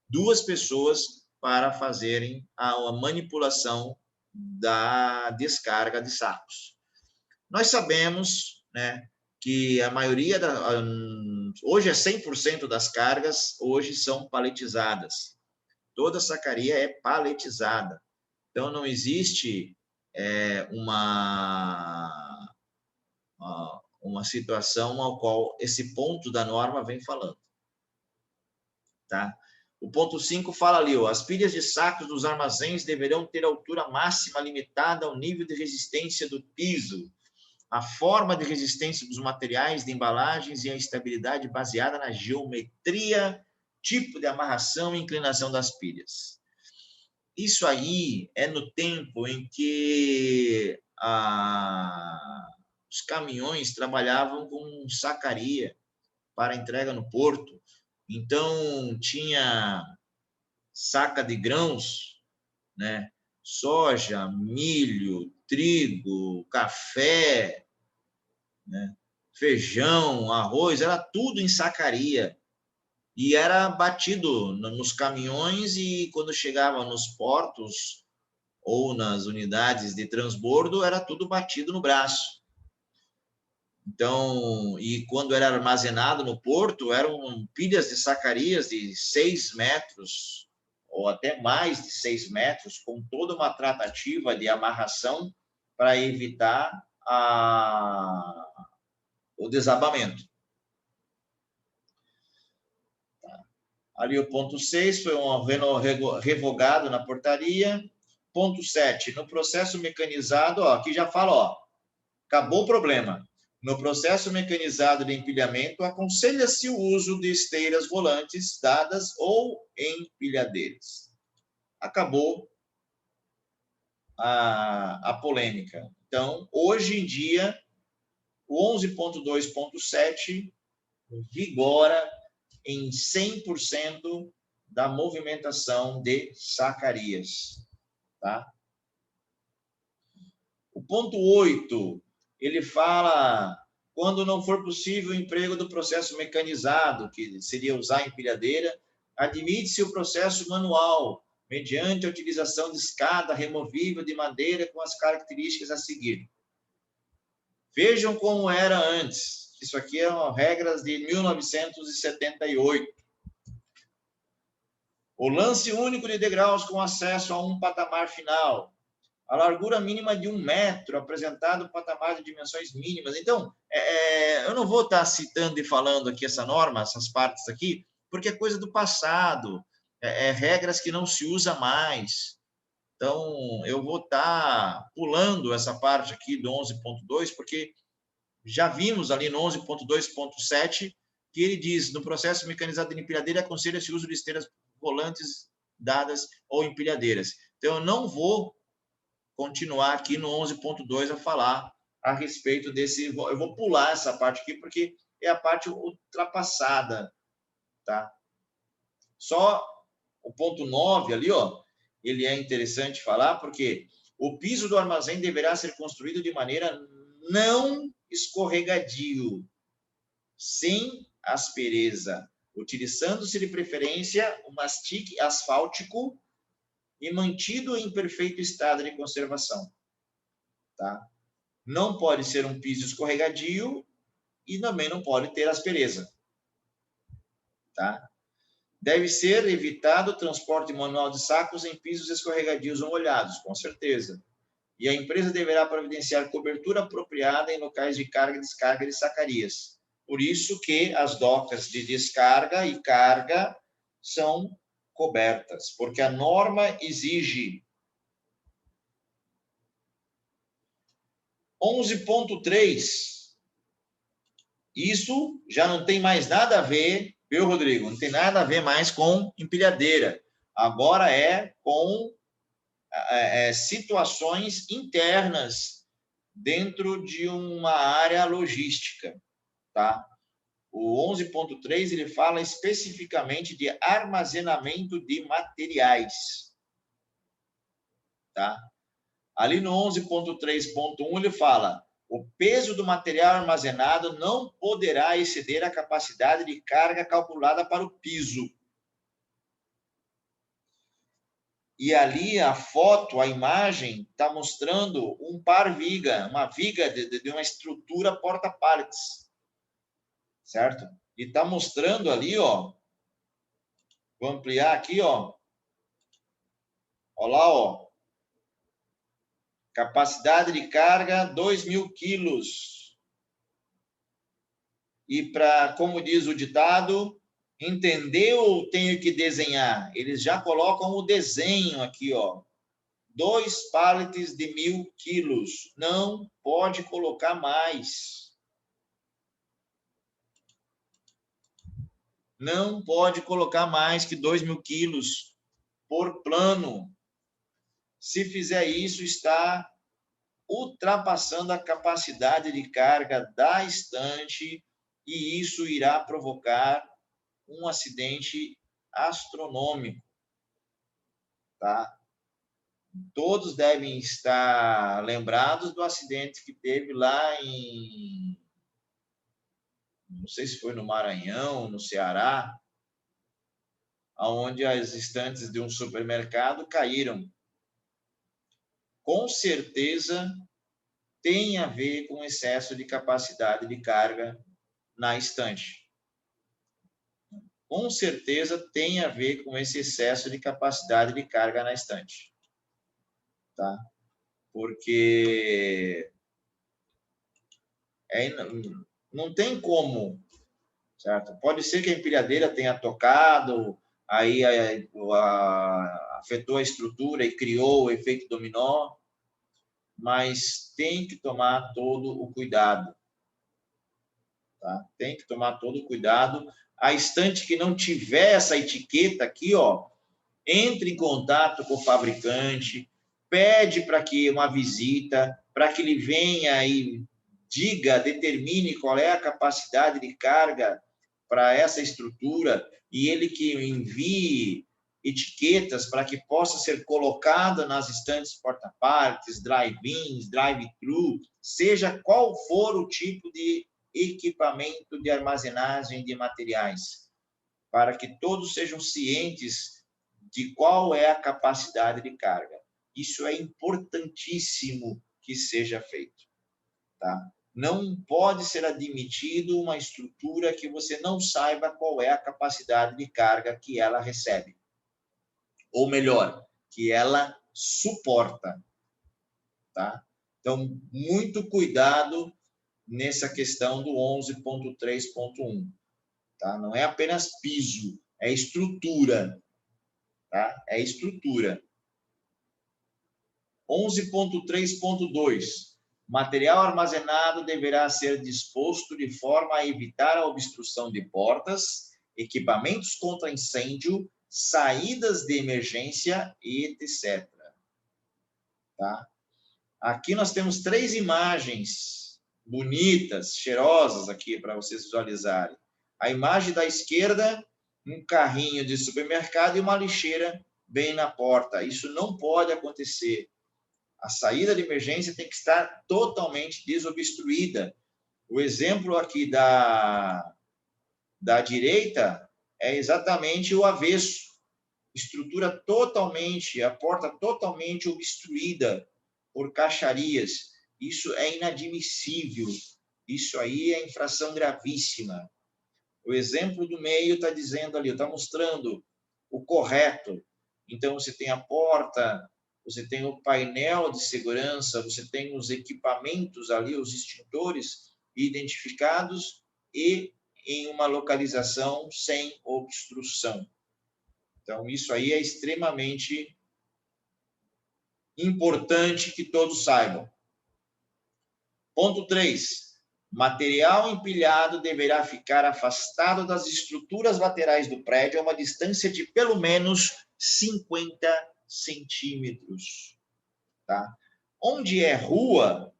2 pessoas para fazerem a manipulação da descarga de sacos. Nós sabemos, né, que a maioria, hoje é 100% das cargas, hoje são paletizadas. Toda sacaria é paletizada. Então, não existe uma situação ao qual esse ponto da norma vem falando. Tá? O ponto 5 fala ali, ó, as pilhas de sacos dos armazéns deverão ter altura máxima limitada ao nível de resistência do piso, a forma de resistência dos materiais de embalagens e a estabilidade baseada na geometria, tipo de amarração e inclinação das pilhas. Isso aí é no tempo em que os caminhões trabalhavam com sacaria para entrega no porto. Então, tinha saca de grãos, né? Soja, milho, trigo, café, né? Feijão, arroz, era tudo em sacaria. E era batido nos caminhões e quando chegava nos portos ou nas unidades de transbordo, era tudo batido no braço. Então, e quando era armazenado no porto, eram pilhas de sacarias de 6 metros, ou até mais de 6 metros, com toda uma tratativa de amarração para evitar o desabamento. Ali o ponto 6 foi revogado na portaria. Ponto 7, no processo mecanizado, ó, aqui já fala, ó, acabou o problema. No processo mecanizado de empilhamento, aconselha-se o uso de esteiras volantes dadas ou empilhadeiras. Acabou a polêmica. Então, hoje em dia, o 11.2.7 vigora em 100% da movimentação de sacarias. Tá? O ponto 8, ele fala quando não for possível o emprego do processo mecanizado, que seria usar a empilhadeira, admite-se o processo manual, mediante a utilização de escada removível de madeira com as características a seguir. Vejam como era antes. Isso aqui são regras de 1978. O lance único de degraus com acesso a um patamar final. A largura mínima de 1 metro, apresentado o patamar de dimensões mínimas. Então, eu não vou estar citando e falando aqui essa norma, essas partes aqui, porque é coisa do passado, regras que não se usa mais. Então, eu vou estar pulando essa parte aqui do 11.2, porque já vimos ali no 11.2.7 que ele diz, no processo mecanizado de empilhadeira, aconselha-se o uso de esteiras volantes dadas ou empilhadeiras. Então, eu não vou continuar aqui no 11.2 a falar a respeito desse... Eu vou pular essa parte aqui, porque é a parte ultrapassada, tá? Só o ponto 9 ali, ó, ele é interessante falar, porque o piso do armazém deverá ser construído de maneira não escorregadio, sem aspereza, utilizando-se de preferência um mastique asfáltico e mantido em perfeito estado de conservação. Tá? Não pode ser um piso escorregadio e também não pode ter aspereza. Tá? Deve ser evitado o transporte manual de sacos em pisos escorregadios ou molhados, com certeza. E a empresa deverá providenciar cobertura apropriada em locais de carga e descarga de sacarias. Por isso que as docas de descarga e carga são cobertas, porque a norma exige. 11.3, isso já não tem mais nada a ver, viu, Rodrigo? Não tem nada a ver mais com empilhadeira. Agora é com situações internas dentro de uma área logística, tá? O 11.3 ele fala especificamente de armazenamento de materiais, tá? Ali no 11.3.1 ele fala: o peso do material armazenado não poderá exceder a capacidade de carga calculada para o piso. E ali a foto, a imagem, está mostrando um par-viga, uma viga de uma estrutura porta-pallets, certo? E está mostrando ali, ó, vou ampliar aqui, ó, olha lá, ó, capacidade de carga 2.000 quilos. E para, como diz o ditado, entendeu, tenho que desenhar. Eles já colocam o desenho aqui, ó. 2 pallets de 1.000 quilos. Não pode colocar mais. Não pode colocar mais que 2.000 quilos por plano. Se fizer isso, está ultrapassando a capacidade de carga da estante e isso irá provocar um acidente astronômico, tá? Todos devem estar lembrados do acidente que teve lá em, não sei se foi no Maranhão, no Ceará, onde as estantes de um supermercado caíram. Com certeza tem a ver com excesso de capacidade de carga na estante. Com certeza tem a ver com esse excesso de capacidade de carga na estante. Tá? Porque não tem como, certo? Pode ser que a empilhadeira tenha tocado, aí afetou a estrutura e criou o efeito dominó, mas tem que tomar todo o cuidado. Tá? Tem que tomar todo o cuidado. A estante que não tiver essa etiqueta aqui, ó, entre em contato com o fabricante, pede para que uma visita, para que ele venha e diga, determine qual é a capacidade de carga para essa estrutura e ele que envie etiquetas para que possa ser colocada nas estantes porta-partes, drive-ins, drive-thru, seja qual for o tipo de equipamento de armazenagem de materiais, para que todos sejam cientes de qual é a capacidade de carga. Isso é importantíssimo que seja feito, tá? Não pode ser admitido uma estrutura que você não saiba qual é a capacidade de carga que ela recebe. Ou melhor, que ela suporta, tá? Então, muito cuidado nessa questão do 11.3.1, tá? Não é apenas piso, é estrutura, tá? É estrutura. 11.3.2. Material armazenado deverá ser disposto de forma a evitar a obstrução de portas, equipamentos contra incêndio, saídas de emergência, etc. Tá? Aqui nós temos 3 imagens bonitas, cheirosas aqui para vocês visualizarem. A imagem da esquerda, um carrinho de supermercado e uma lixeira bem na porta. Isso não pode acontecer. A saída de emergência tem que estar totalmente desobstruída. O exemplo aqui da direita é exatamente o avesso. Estrutura totalmente, a porta totalmente obstruída por caixarias. Isso é inadmissível. Isso aí é infração gravíssima. O exemplo do meio está dizendo ali, está mostrando o correto. Então, você tem a porta, você tem o painel de segurança, você tem os equipamentos ali, os extintores identificados e em uma localização sem obstrução. Então, isso aí é extremamente importante que todos saibam. Ponto 3. Material empilhado deverá ficar afastado das estruturas laterais do prédio a uma distância de pelo menos 50 centímetros. Tá? Onde é rua,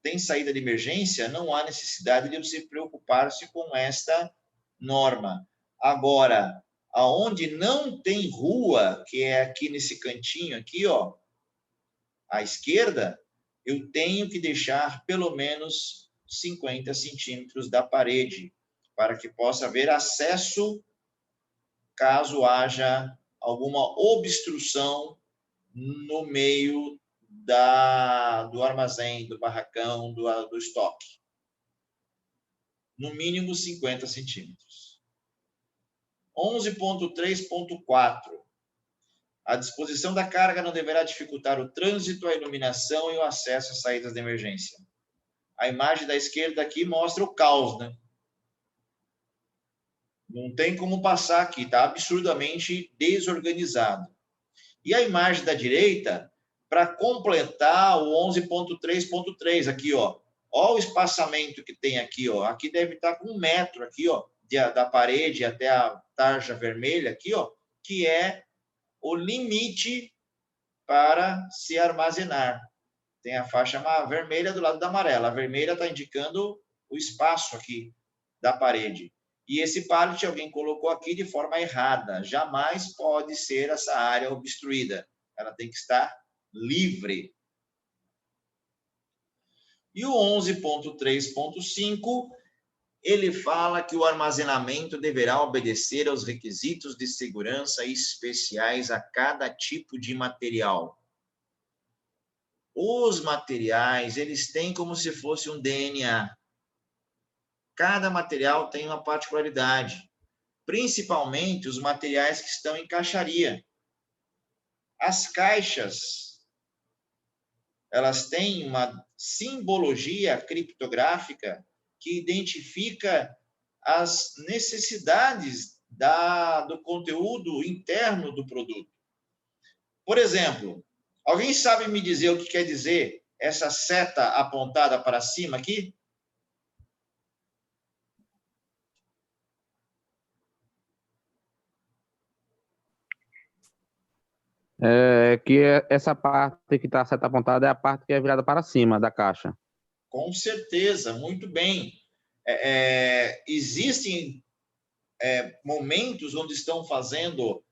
tem saída de emergência, não há necessidade de você preocupar-se com esta norma. Agora, aonde não tem rua, que é aqui nesse cantinho aqui, ó, à esquerda, eu tenho que deixar pelo menos 50 centímetros da parede, para que possa haver acesso caso haja alguma obstrução no meio do armazém, do barracão, do estoque. No mínimo 50 centímetros. 11.3.4. A disposição da carga não deverá dificultar o trânsito, a iluminação e o acesso às saídas de emergência. A imagem da esquerda aqui mostra o caos, né? Não tem como passar aqui, está absurdamente desorganizado. E a imagem da direita, para completar o 11.3.3, aqui, ó. Ó o espaçamento que tem aqui, ó. Aqui deve estar com 1 metro aqui, ó, da parede até a tarja vermelha aqui, ó, que é o limite para se armazenar. Tem a faixa vermelha do lado da amarela. A vermelha está indicando o espaço aqui da parede. E esse pallet alguém colocou aqui de forma errada. Jamais pode ser essa área obstruída. Ela tem que estar livre. E o 11.3.5, ele fala que o armazenamento deverá obedecer aos requisitos de segurança especiais a cada tipo de material. Os materiais, eles têm como se fosse um DNA. Cada material tem uma particularidade, principalmente os materiais que estão em caixaria. As caixas, elas têm uma simbologia criptográfica que identifica as necessidades do conteúdo interno do produto. Por exemplo, alguém sabe me dizer o que quer dizer essa seta apontada para cima aqui? Essa parte que está a seta apontada é a parte que é virada para cima da caixa. Com certeza, muito bem. Existem momentos onde estão fazendo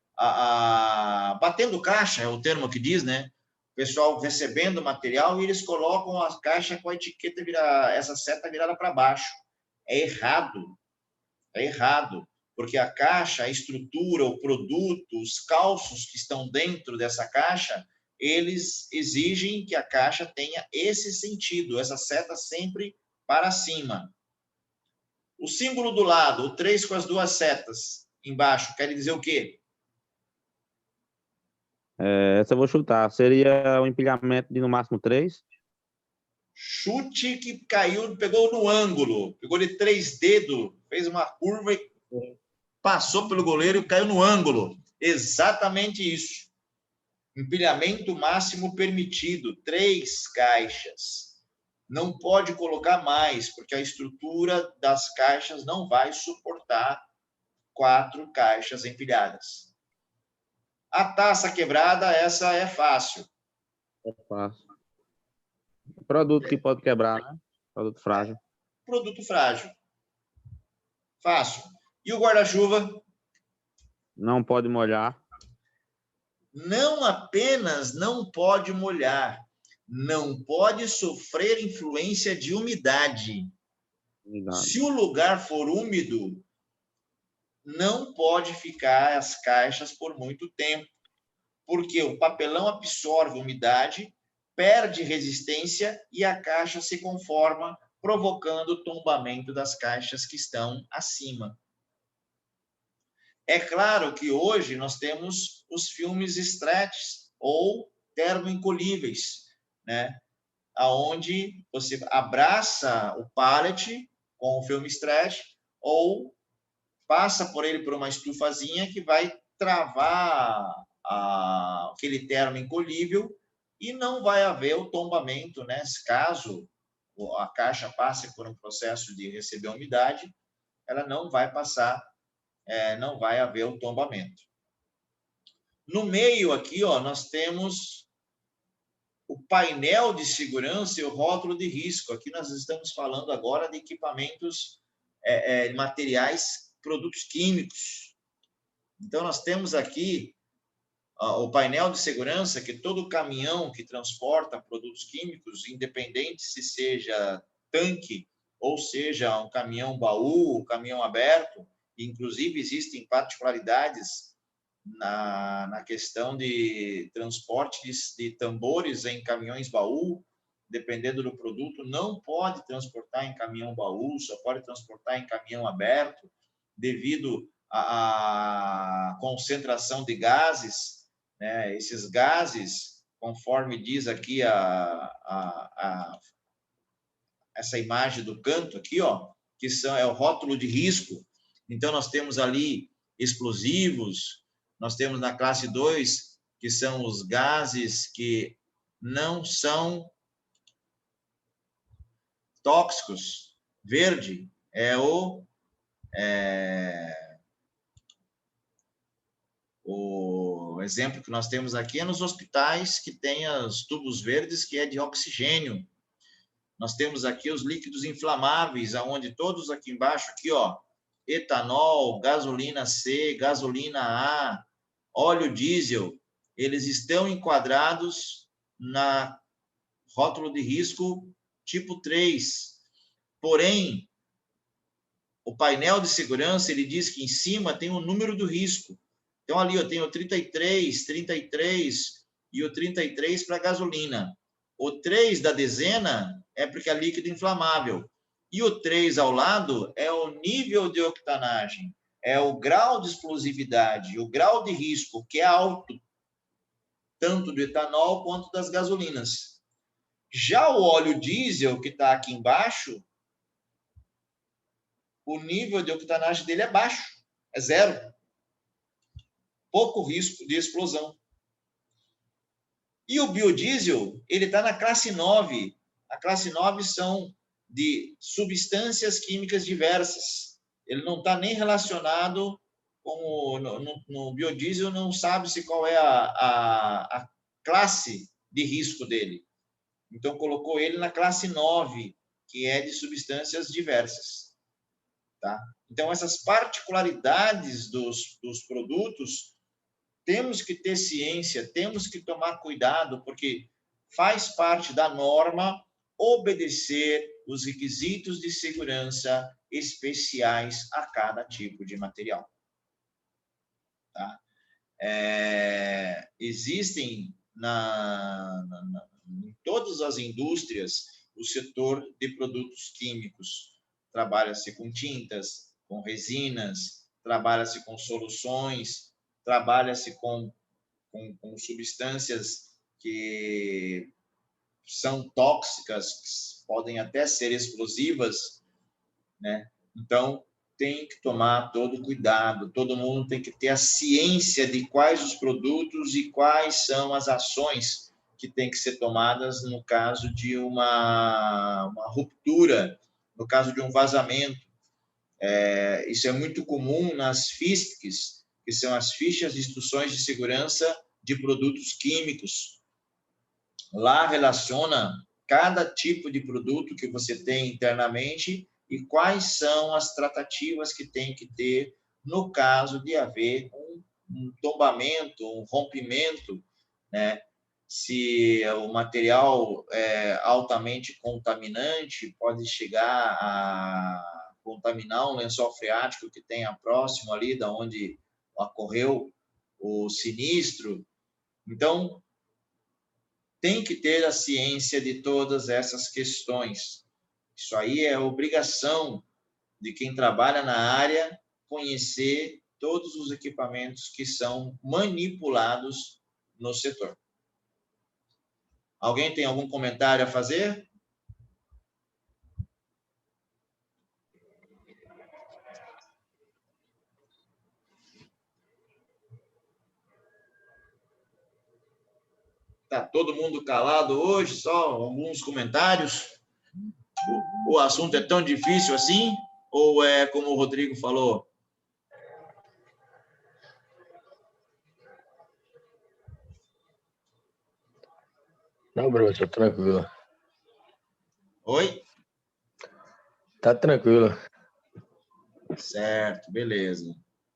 batendo caixa, é o termo que diz, né? O pessoal recebendo material e eles colocam a caixa com a etiqueta essa seta virada para baixo. É errado. É errado. Porque a caixa, a estrutura, o produto, os calços que estão dentro dessa caixa, eles exigem que a caixa tenha esse sentido, essa seta sempre para cima. O símbolo do lado, o 3 com as 2 setas embaixo, quer dizer o quê? Essa eu vou chutar. Seria o empilhamento de no máximo 3? Chute que caiu, pegou no ângulo, pegou de 3 dedos, fez uma curva e passou pelo goleiro e caiu no ângulo. Exatamente isso. Empilhamento máximo permitido, 3 caixas. Não pode colocar mais, porque a estrutura das caixas não vai suportar 4 caixas empilhadas. A taça quebrada, essa é fácil. É fácil. Produto que pode quebrar, né? Produto frágil. Produto frágil. Fácil. E o guarda-chuva? Não pode molhar. Não apenas não pode molhar, não pode sofrer influência de umidade. Se o lugar for úmido, não pode ficar as caixas por muito tempo, porque o papelão absorve umidade, perde resistência e a caixa se conforma, provocando o tombamento das caixas que estão acima. É claro que hoje nós temos os filmes stretch ou termoencolhíveis, né? Onde você abraça o pallet com o filme stretch ou passa por ele por uma estufazinha que vai travar aquele termo encolhível e não vai haver o tombamento, né? Caso a caixa passe por um processo de receber umidade, ela não vai passar, não vai haver o tombamento. No meio aqui, ó, nós temos o painel de segurança e o rótulo de risco. Aqui nós estamos falando agora de equipamentos, materiais, produtos químicos. Então, nós temos aqui o painel de segurança, que todo caminhão que transporta produtos químicos, independente se seja tanque ou seja um caminhão baú, um caminhão aberto, inclusive existem particularidades na questão de transporte de tambores em caminhões baú, dependendo do produto, não pode transportar em caminhão baú, só pode transportar em caminhão aberto, devido à concentração de gases, né? Esses gases, conforme diz aqui essa imagem do canto aqui, ó, que é o rótulo de risco. Então, nós temos ali explosivos, nós temos na classe 2, que são os gases que não são tóxicos. Verde é o exemplo que nós temos aqui é nos hospitais que tem os tubos verdes, que é de oxigênio. Nós temos aqui os líquidos inflamáveis, aonde todos aqui embaixo, aqui, ó, etanol, gasolina C, gasolina A, óleo diesel, eles estão enquadrados na rótulo de risco tipo 3. Porém, o painel de segurança, ele diz que em cima tem o número do risco. Então, ali eu tenho o 33, 33 e o 33 para gasolina. O 3 da dezena é porque é líquido inflamável. E o 3 ao lado é o nível de octanagem, é o grau de explosividade, o grau de risco, que é alto, tanto do etanol quanto das gasolinas. Já o óleo diesel, que está aqui embaixo, o nível de octanagem dele é baixo, é 0. Pouco risco de explosão. E o biodiesel, ele está na classe 9. A classe 9 são de substâncias químicas diversas. Ele não está nem relacionado com no biodiesel, não sabe-se qual é a classe de risco dele. Então, colocou ele na classe 9, que é de substâncias diversas. Tá? Então, essas particularidades dos produtos, temos que ter ciência, temos que tomar cuidado, porque faz parte da norma obedecer os requisitos de segurança especiais a cada tipo de material. Tá? Existem em todas as indústrias o setor de produtos químicos. Trabalha-se com tintas, com resinas, trabalha-se com soluções, trabalha-se com substâncias que são tóxicas, que podem até ser explosivas, né? Então, tem que tomar todo cuidado, todo mundo tem que ter a ciência de quais os produtos e quais são as ações que têm que ser tomadas no caso de uma ruptura, no caso de um vazamento. Isso é muito comum nas FISPs, que são as fichas de instruções de segurança de produtos químicos. Lá relaciona cada tipo de produto que você tem internamente e quais são as tratativas que tem que ter no caso de haver um tombamento, um rompimento, né? Se o material é altamente contaminante, pode chegar a contaminar um lençol freático que tenha próximo ali da onde ocorreu o sinistro. Então, tem que ter a ciência de todas essas questões. Isso aí é obrigação de quem trabalha na área conhecer todos os equipamentos que são manipulados no setor. Alguém tem algum comentário a fazer? Tá todo mundo calado hoje, só alguns comentários. O assunto é tão difícil assim? Ou é como o Rodrigo falou? Não, professor, tranquilo. Oi? Tá tranquilo. Certo, beleza.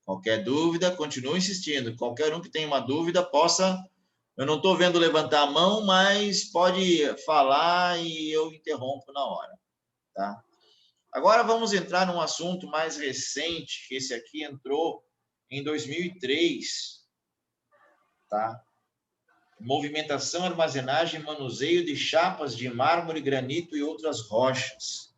Qualquer dúvida, continue insistindo. Qualquer um que tenha uma dúvida, possa... Eu não estou vendo levantar a mão, mas pode falar e eu interrompo na hora. Tá? Agora vamos entrar num assunto mais recente, que esse aqui entrou em 2003, tá? Movimentação, armazenagem, manuseio de chapas de mármore, granito e outras rochas,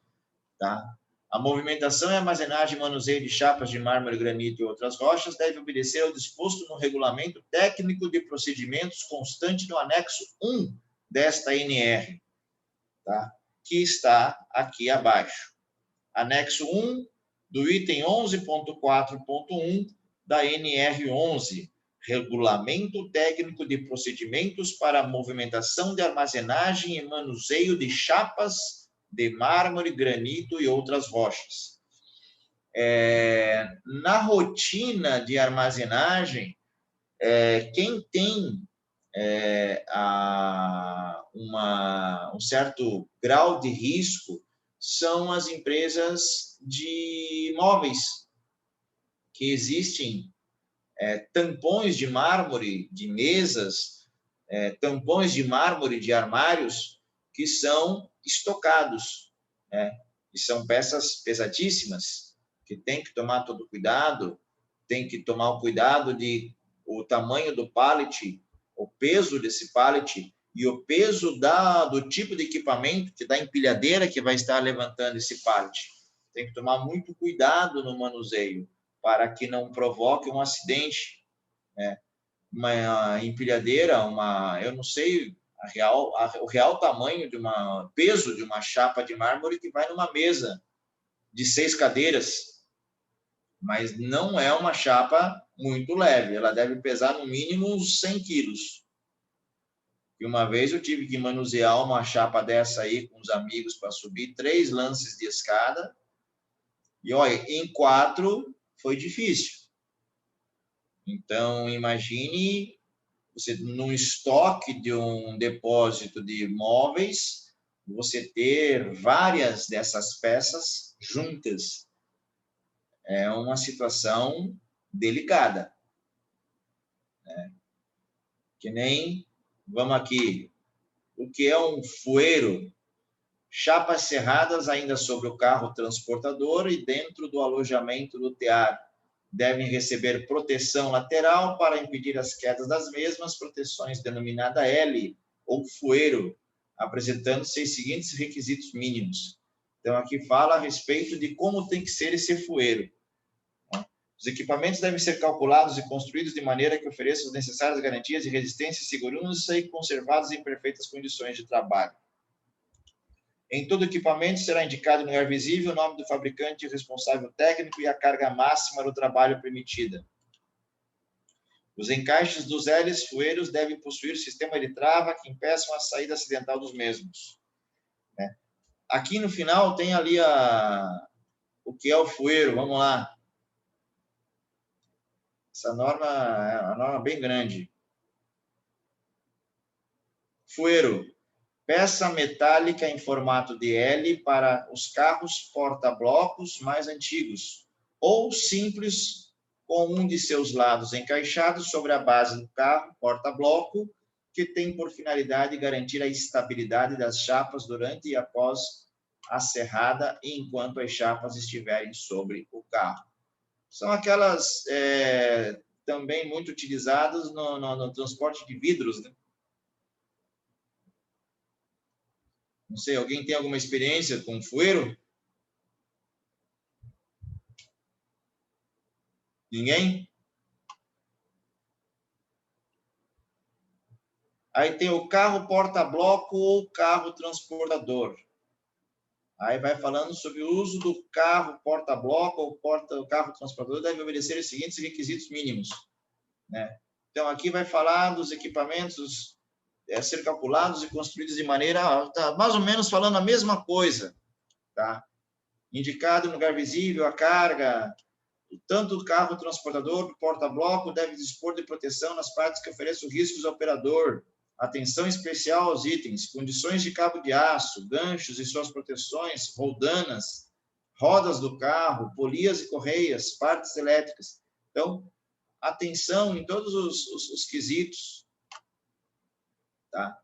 tá? A movimentação e armazenagem e manuseio de chapas de mármore, granito e outras rochas deve obedecer ao disposto no Regulamento Técnico de Procedimentos constante no anexo 1 desta NR, tá? Que está aqui abaixo. Anexo 1 do item 11.4.1 da NR 11, Regulamento Técnico de Procedimentos para a movimentação de armazenagem e manuseio de chapas de mármore, granito e outras rochas. Na rotina de armazenagem, quem tem um certo grau de risco são as empresas de imóveis, que existem tampões de mármore de mesas, tampões de mármore de armários que são estocados, né? E são peças pesadíssimas, que tem que tomar todo cuidado, tem que tomar o cuidado de o tamanho do pallet, o peso desse pallet e o peso do tipo de equipamento, da empilhadeira que vai estar levantando esse pallet. Tem que tomar muito cuidado no manuseio, para que não provoque um acidente, né? Uma empilhadeira, eu não sei o real tamanho peso de uma chapa de mármore que vai numa mesa de 6 cadeiras, mas não é uma chapa muito leve, ela deve pesar no mínimo uns 100 quilos. E uma vez eu tive que manusear uma chapa dessa aí com os amigos para subir 3 lances de escada, e olha, em 4 foi difícil. Então, imagine você, num estoque de um depósito de móveis, você ter várias dessas peças juntas. É uma situação delicada, né? Que nem, vamos aqui, o que é um fueiro? Chapas serradas ainda sobre o carro transportador e dentro do alojamento do tear. Devem receber proteção lateral para impedir as quedas das mesmas, proteções denominada L, ou fueiro, apresentando-se os seguintes requisitos mínimos. Então, aqui fala a respeito de como tem que ser esse fueiro. Os equipamentos devem ser calculados e construídos de maneira que ofereçam as necessárias garantias de resistência e segurança e conservados em perfeitas condições de trabalho. Em todo equipamento será indicado no lugar visível o nome do fabricante, o responsável técnico e a carga máxima do trabalho permitida. Os encaixes dos L's fueiros devem possuir sistema de trava que impeçam a saída acidental dos mesmos, né? Aqui no final tem ali o que é o fueiro, vamos lá. Essa norma é uma norma bem grande. Fueiro. Peça metálica em formato de L para os carros porta-blocos mais antigos, ou simples, com um de seus lados encaixado sobre a base do carro porta-bloco, que tem por finalidade garantir a estabilidade das chapas durante e após a serrada e enquanto as chapas estiverem sobre o carro. São aquelas também muito utilizadas no transporte de vidros, né? Não sei, alguém tem alguma experiência com fueiro? Ninguém? Aí tem o carro porta-bloco ou carro transportador. Aí vai falando sobre o uso do carro porta-bloco ou carro transportador, deve obedecer os seguintes requisitos mínimos, né? Então, aqui vai falar dos equipamentos a ser calculados e construídos de maneira, tá, mais ou menos falando a mesma coisa, tá? Indicado no lugar visível, a carga, tanto o carro transportador, o porta-bloco, deve dispor de proteção nas partes que ofereçam riscos ao operador, atenção especial aos itens, condições de cabo de aço, ganchos e suas proteções, roldanas, rodas do carro, polias e correias, partes elétricas. Então, atenção em todos os quesitos, tá?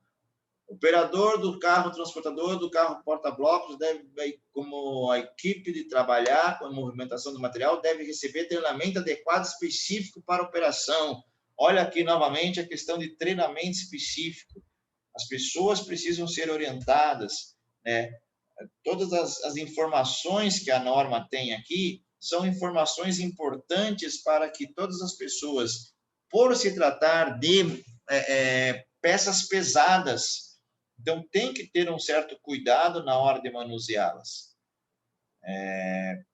Operador do carro transportador, do carro porta-blocos, deve, como a equipe de trabalhar com a movimentação do material, deve receber treinamento adequado específico para a operação, Olha aqui novamente a questão de treinamento específico. As pessoas precisam ser orientadas, né? Todas as informações que a norma tem aqui são informações importantes para que todas as pessoas, por se tratar de peças pesadas, então tem que ter um certo cuidado na hora de manuseá-las,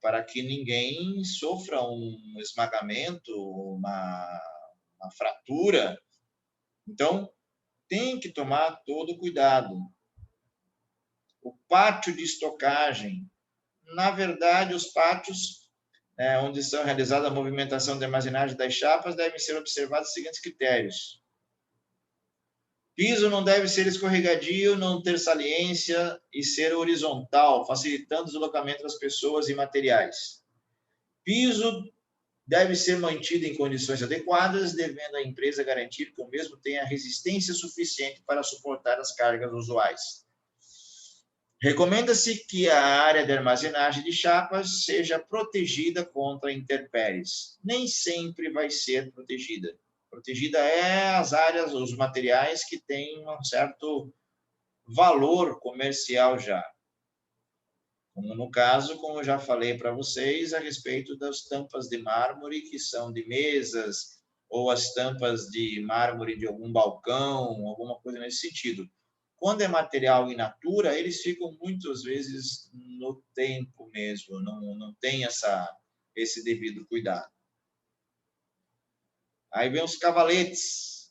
para que ninguém sofra um esmagamento, uma fratura. Então, tem que tomar todo cuidado. O pátio de estocagem. Na verdade, os pátios, onde são realizada a movimentação de armazenagem das chapas, devem ser observados os seguintes critérios. Piso não deve ser escorregadio, não ter saliência e ser horizontal, facilitando o deslocamento das pessoas e materiais. Piso deve ser mantido em condições adequadas, devendo a empresa garantir que o mesmo tenha resistência suficiente para suportar as cargas usuais. Recomenda-se que a área de armazenagem de chapas seja protegida contra intempéries. Nem sempre vai ser protegida. Protegida é as áreas, os materiais que têm um certo valor comercial já. Como no caso, como eu já falei para vocês, a respeito das tampas de mármore, que são de mesas, ou as tampas de mármore de algum balcão, alguma coisa nesse sentido. Quando é material in natura, eles ficam muitas vezes no tempo mesmo, não tem esse devido cuidado. Aí vem os cavaletes,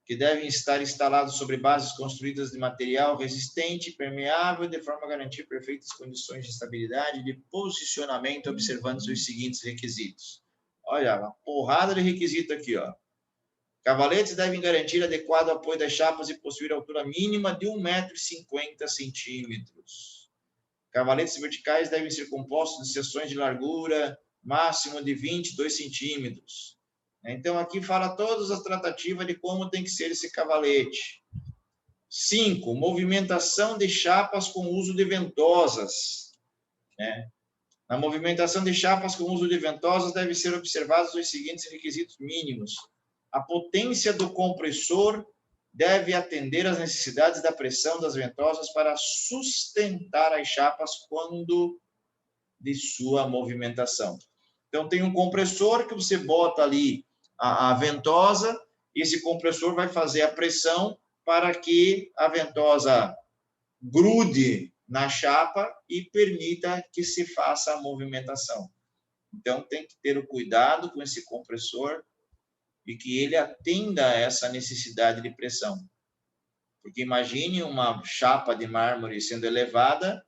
que devem estar instalados sobre bases construídas de material resistente, permeável, de forma a garantir perfeitas condições de estabilidade e de posicionamento, observando os seguintes requisitos. Olha, uma porrada de requisito aqui, ó. Cavaletes devem garantir adequado apoio das chapas e possuir altura mínima de 1,50 m. Cavaletes verticais devem ser compostos de seções de largura máximo de 22 cm. Então, aqui fala todas as tratativas de como tem que ser esse cavalete. 5. Movimentação de chapas com uso de ventosas. Na movimentação de chapas com uso de ventosas devem ser observados os seguintes requisitos mínimos. A potência do compressor deve atender às necessidades da pressão das ventosas para sustentar as chapas quando de sua movimentação. Então, tem um compressor que você bota ali a ventosa, e esse compressor vai fazer a pressão para que a ventosa grude na chapa e permita que se faça a movimentação. Então, tem que ter o cuidado com esse compressor e que ele atenda a essa necessidade de pressão. Porque imagine uma chapa de mármore sendo elevada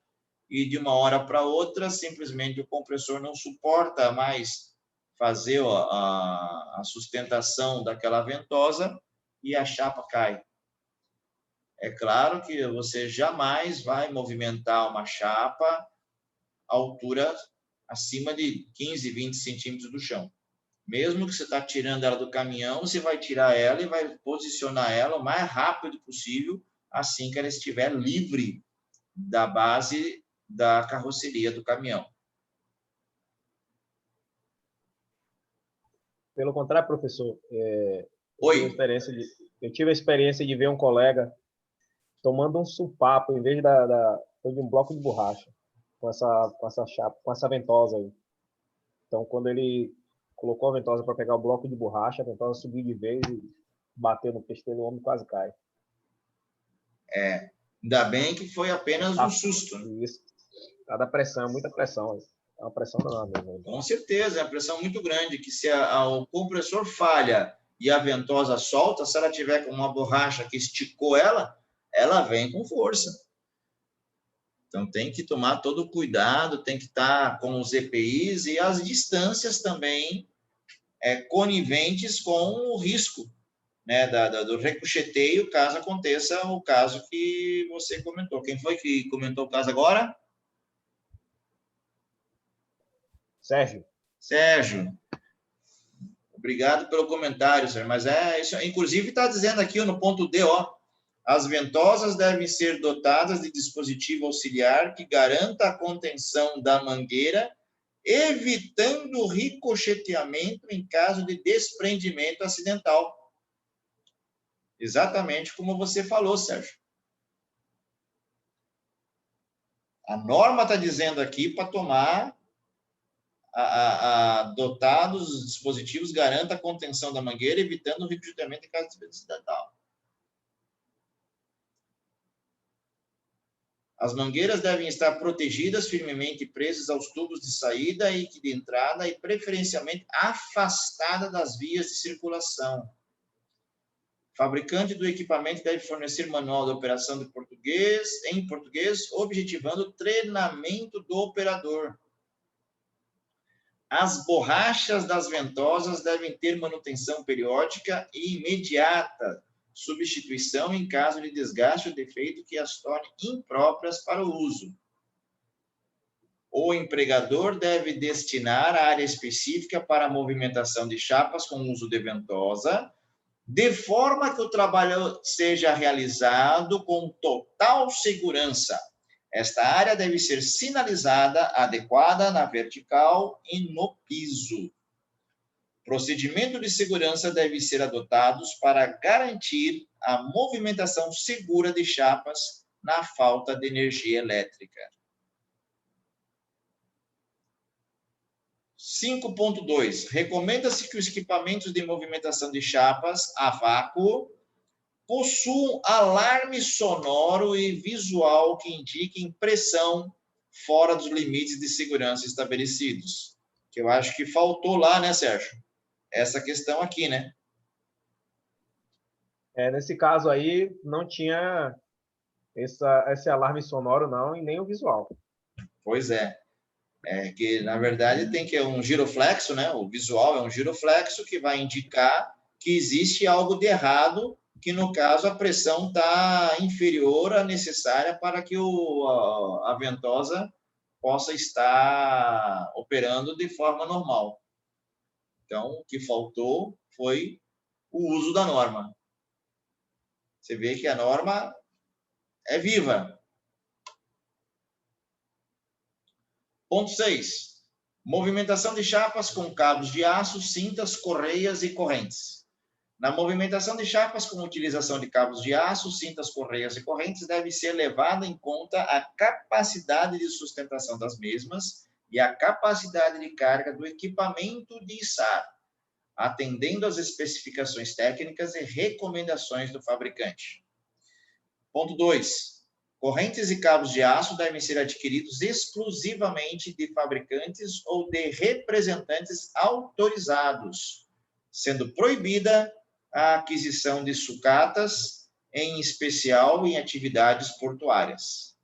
e de uma hora para outra, simplesmente o compressor não suporta mais fazer a sustentação daquela ventosa e a chapa cai. É claro que você jamais vai movimentar uma chapa à altura acima de 15, 20 centímetros do chão. Mesmo que você está tirando ela do caminhão, você vai tirar ela e vai posicionar ela o mais rápido possível, assim que ela estiver livre da base da carroceria do caminhão. Pelo contrário, professor, Oi. eu tive a experiência de ver um colega tomando um supapo em vez de um bloco de borracha com essa chapa, com essa ventosa aí. Então, quando ele colocou a ventosa para pegar o bloco de borracha, a ventosa subiu de vez e bateu no pescoço do homem, quase cai. Ainda bem que foi apenas um susto. Né? Isso. Cada pressão, muita pressão. É uma pressão danada. Com certeza, é uma pressão muito grande, que se o compressor falha e a ventosa solta, se ela tiver com uma borracha que esticou ela vem com força. Então, tem que tomar todo o cuidado, tem que estar com os EPIs e as distâncias também coniventes com o risco, né, do ricocheteio, caso aconteça o caso que você comentou. Quem foi que comentou o caso agora? Sérgio. Obrigado pelo comentário, Sérgio. Mas isso. Inclusive, está dizendo aqui no ponto D, as ventosas devem ser dotadas de dispositivo auxiliar que garanta a contenção da mangueira evitando ricocheteamento em caso de desprendimento acidental. Exatamente como você falou, Sérgio. A norma está dizendo aqui para tomar, dotar dos dispositivos, garanta a contenção da mangueira, evitando o ricocheteamento em caso de desprendimento acidental. As mangueiras devem estar protegidas, firmemente presas aos tubos de saída e de entrada e preferencialmente afastada das vias de circulação. O fabricante do equipamento deve fornecer manual de operação em português, objetivando o treinamento do operador. As borrachas das ventosas devem ter manutenção periódica e imediata, substituição em caso de desgaste ou defeito que as torne impróprias para o uso. O empregador deve destinar a área específica para a movimentação de chapas com uso de ventosa, de forma que o trabalho seja realizado com total segurança. Esta área deve ser sinalizada, adequada na vertical e no piso. Procedimento de segurança devem ser adotados para garantir a movimentação segura de chapas na falta de energia elétrica. 5.2. Recomenda-se que os equipamentos de movimentação de chapas a vácuo possuam alarme sonoro e visual que indiquem pressão fora dos limites de segurança estabelecidos. Que eu acho que faltou lá, né, Sérgio? Essa questão aqui, né? Nesse caso aí, não tinha esse alarme sonoro, não, e nem o visual. Pois é. É que, na verdade, tem que um giroflexo, né? O visual é um giroflexo que vai indicar que existe algo de errado, que, no caso, a pressão está inferior à necessária para que a ventosa possa estar operando de forma normal. Então, o que faltou foi o uso da norma. Você vê que a norma é viva. Ponto 6. Movimentação de chapas com cabos de aço, cintas, correias e correntes. Na movimentação de chapas com utilização de cabos de aço, cintas, correias e correntes, deve ser levada em conta a capacidade de sustentação das mesmas e a capacidade de carga do equipamento de içar, atendendo às especificações técnicas e recomendações do fabricante. Ponto 2. Correntes e cabos de aço devem ser adquiridos exclusivamente de fabricantes ou de representantes autorizados, sendo proibida a aquisição de sucatas, em especial em atividades portuárias.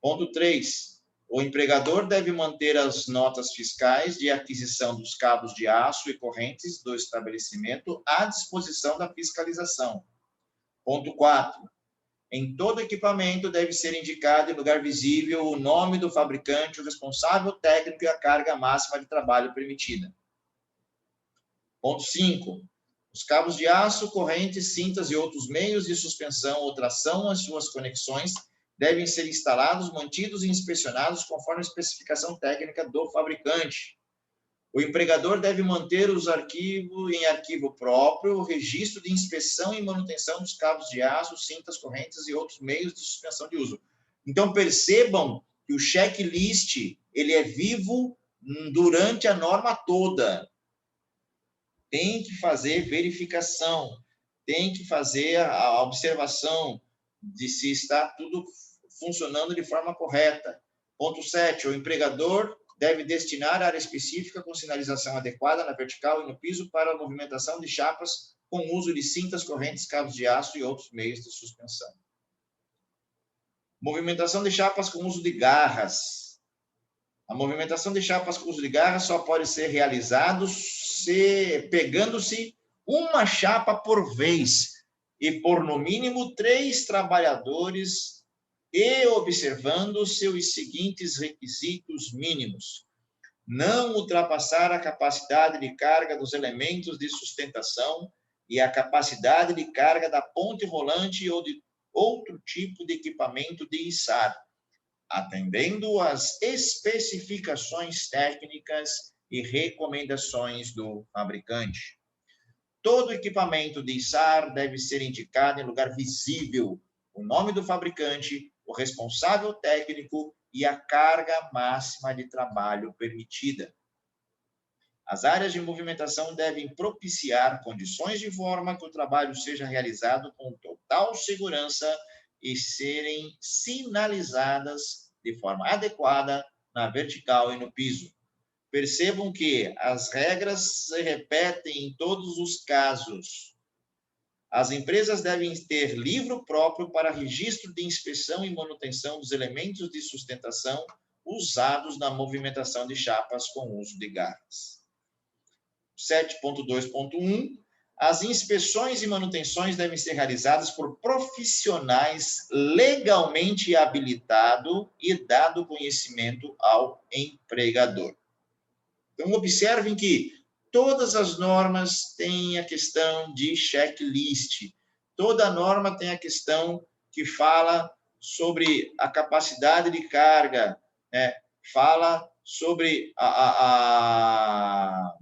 Ponto 3. O empregador deve manter as notas fiscais de aquisição dos cabos de aço e correntes do estabelecimento à disposição da fiscalização. Ponto 4. Em todo equipamento deve ser indicado em lugar visível o nome do fabricante, o responsável técnico e a carga máxima de trabalho permitida. Ponto 5. Os cabos de aço, correntes, cintas e outros meios de suspensão ou tração às suas conexões devem ser instalados, mantidos e inspecionados conforme a especificação técnica do fabricante. O empregador deve manter em arquivo próprio o registro de inspeção e manutenção dos cabos de aço, cintas, correntes e outros meios de suspensão de uso. Então, percebam que o checklist ele é vivo durante a norma toda. Tem que fazer verificação, tem que fazer a observação de se está tudo funcionando de forma correta. Ponto 7. O empregador deve destinar área específica com sinalização adequada na vertical e no piso para a movimentação de chapas com uso de cintas, correntes, cabos de aço e outros meios de suspensão. Movimentação de chapas com uso de garras. A movimentação de chapas com uso de garras só pode ser realizado pegando-se uma chapa por vez e por no mínimo 3 trabalhadores e observando-se os seguintes requisitos mínimos: não ultrapassar a capacidade de carga dos elementos de sustentação e a capacidade de carga da ponte rolante ou de outro tipo de equipamento de içar, atendendo às especificações técnicas e recomendações do fabricante. Todo equipamento de içar deve ser indicado em lugar visível o nome do fabricante, o responsável técnico e a carga máxima de trabalho permitida. As áreas de movimentação devem propiciar condições de forma que o trabalho seja realizado com total segurança e serem sinalizadas de forma adequada na vertical e no piso. Percebam que as regras se repetem em todos os casos. As empresas devem ter livro próprio para registro de inspeção e manutenção dos elementos de sustentação usados na movimentação de chapas com uso de garras. 7.2.1. As inspeções e manutenções devem ser realizadas por profissionais legalmente habilitados e dado conhecimento ao empregador. Então, observem que todas as normas têm a questão de checklist. Toda norma tem a questão que fala sobre a capacidade de carga, né? Fala sobre a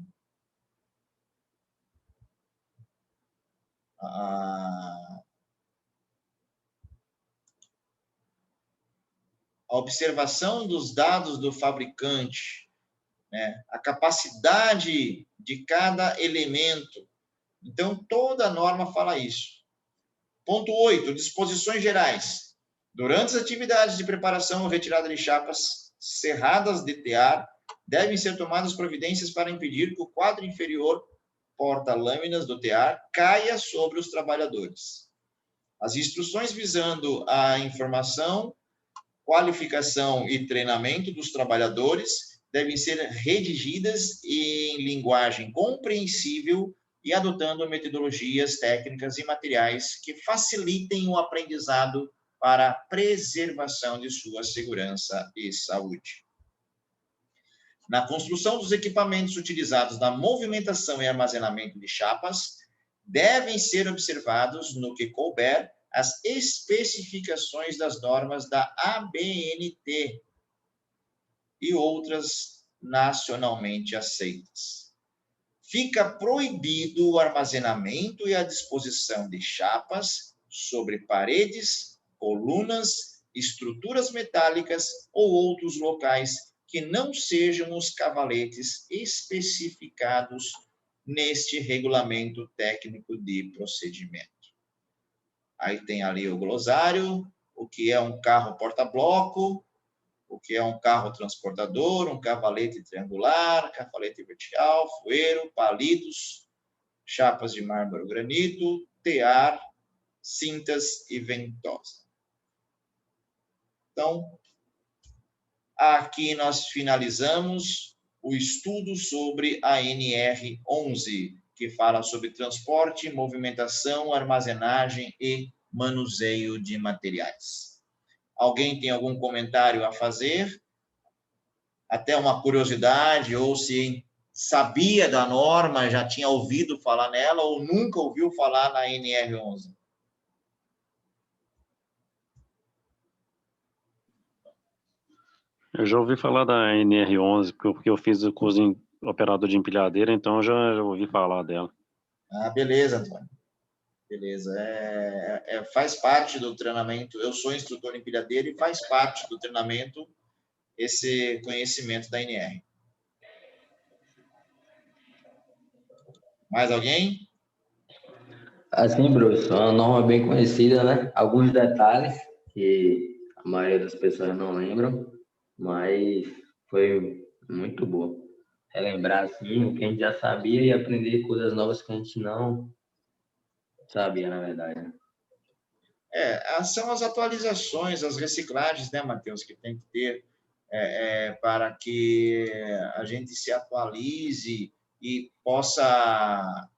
observação dos dados do fabricante, né? A capacidade de cada elemento. Então, toda a norma fala isso. Ponto 8, disposições gerais. Durante as atividades de preparação ou retirada de chapas serradas de tear, devem ser tomadas providências para impedir que o quadro inferior porta-lâminas do tear caia sobre os trabalhadores. As instruções visando a informação, qualificação e treinamento dos trabalhadores devem ser redigidas em linguagem compreensível e adotando metodologias técnicas e materiais que facilitem o aprendizado para a preservação de sua segurança e saúde. Na construção dos equipamentos utilizados na movimentação e armazenamento de chapas, devem ser observados, no que couber, as especificações das normas da ABNT e outras nacionalmente aceitas. Fica proibido o armazenamento e a disposição de chapas sobre paredes, colunas, estruturas metálicas ou outros locais que não sejam os cavaletes especificados neste regulamento técnico de procedimento. Aí tem ali o glossário, o que é um carro porta-bloco, o que é um carro transportador, um cavalete triangular, cavalete vertical, fueiro, palitos, chapas de mármore granito, tear, cintas e ventosa. Então, aqui nós finalizamos o estudo sobre a NR11, que fala sobre transporte, movimentação, armazenagem e manuseio de materiais. Alguém tem algum comentário a fazer? Até uma curiosidade, ou se sabia da norma, já tinha ouvido falar nela, ou nunca ouviu falar na NR11? Eu já ouvi falar da NR11, porque eu fiz o curso de operador de empilhadeira, então eu já ouvi falar dela. Ah, beleza, Antônio. Beleza. Faz parte do treinamento. Eu sou instrutor em empilhadeira e faz parte do treinamento esse conhecimento da NR. Mais alguém? Assim, Bruce, é uma norma bem conhecida, né? Alguns detalhes que a maioria das pessoas não lembram, mas foi muito bom. Relembrar, assim, o que a gente já sabia e aprender coisas novas que a gente não sabia, na verdade. São as atualizações, as reciclagens, né, Matheus, que tem que ter para que a gente se atualize e possa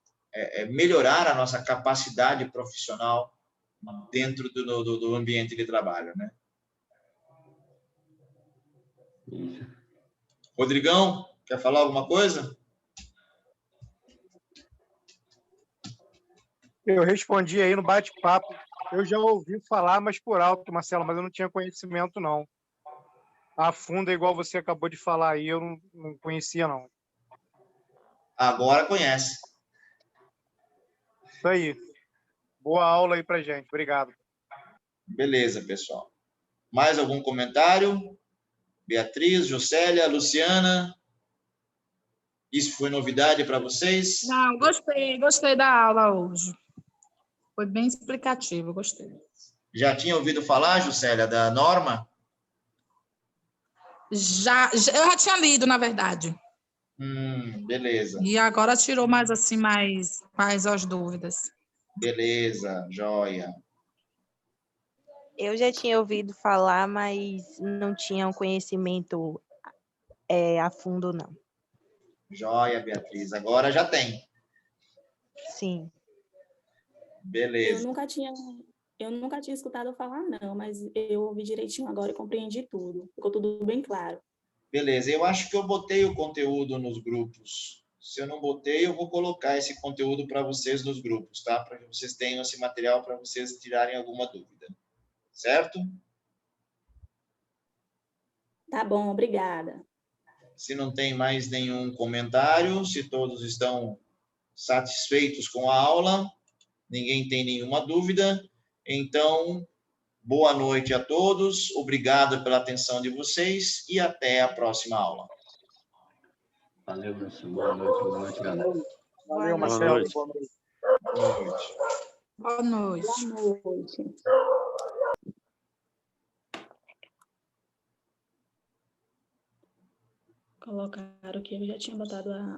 melhorar a nossa capacidade profissional dentro do ambiente de trabalho, né? Isso. Rodrigão, quer falar alguma coisa? Eu respondi aí no bate-papo. Eu já ouvi falar, mas por alto, Marcelo, mas eu não tinha conhecimento, não. a fundo, igual você acabou de falar aí, eu não conhecia, não. Agora conhece. Isso aí. Boa aula aí pra gente. Obrigado. Beleza, pessoal. Mais algum comentário? Beatriz, Juscelia, Luciana? Isso foi novidade para vocês? Não, gostei da aula hoje. Foi bem explicativo, gostei. Já tinha ouvido falar, Juscelia, da norma? Eu já tinha lido, na verdade. Beleza. E agora tirou mais assim, mais as dúvidas. Beleza, joia. Eu já tinha ouvido falar, mas não tinha um conhecimento a fundo, não. Joia, Beatriz. Agora já tem. Sim. Beleza. Eu nunca tinha escutado falar, não, mas eu ouvi direitinho agora e compreendi tudo. Ficou tudo bem claro. Beleza. Eu acho que eu botei o conteúdo nos grupos. Se eu não botei, eu vou colocar esse conteúdo para vocês nos grupos, tá? Para que vocês tenham esse material para vocês tirarem alguma dúvida. Certo? Tá bom, obrigada. Se não tem mais nenhum comentário, se todos estão satisfeitos com a aula, ninguém tem nenhuma dúvida, então, boa noite a todos, obrigado pela atenção de vocês e até a próxima aula. Valeu, Bruce. Boa noite, galera. Valeu, Boa Marcelo. noite. Boa noite. Boa noite. Boa noite. Boa noite. Colocaram que eu já tinha botado a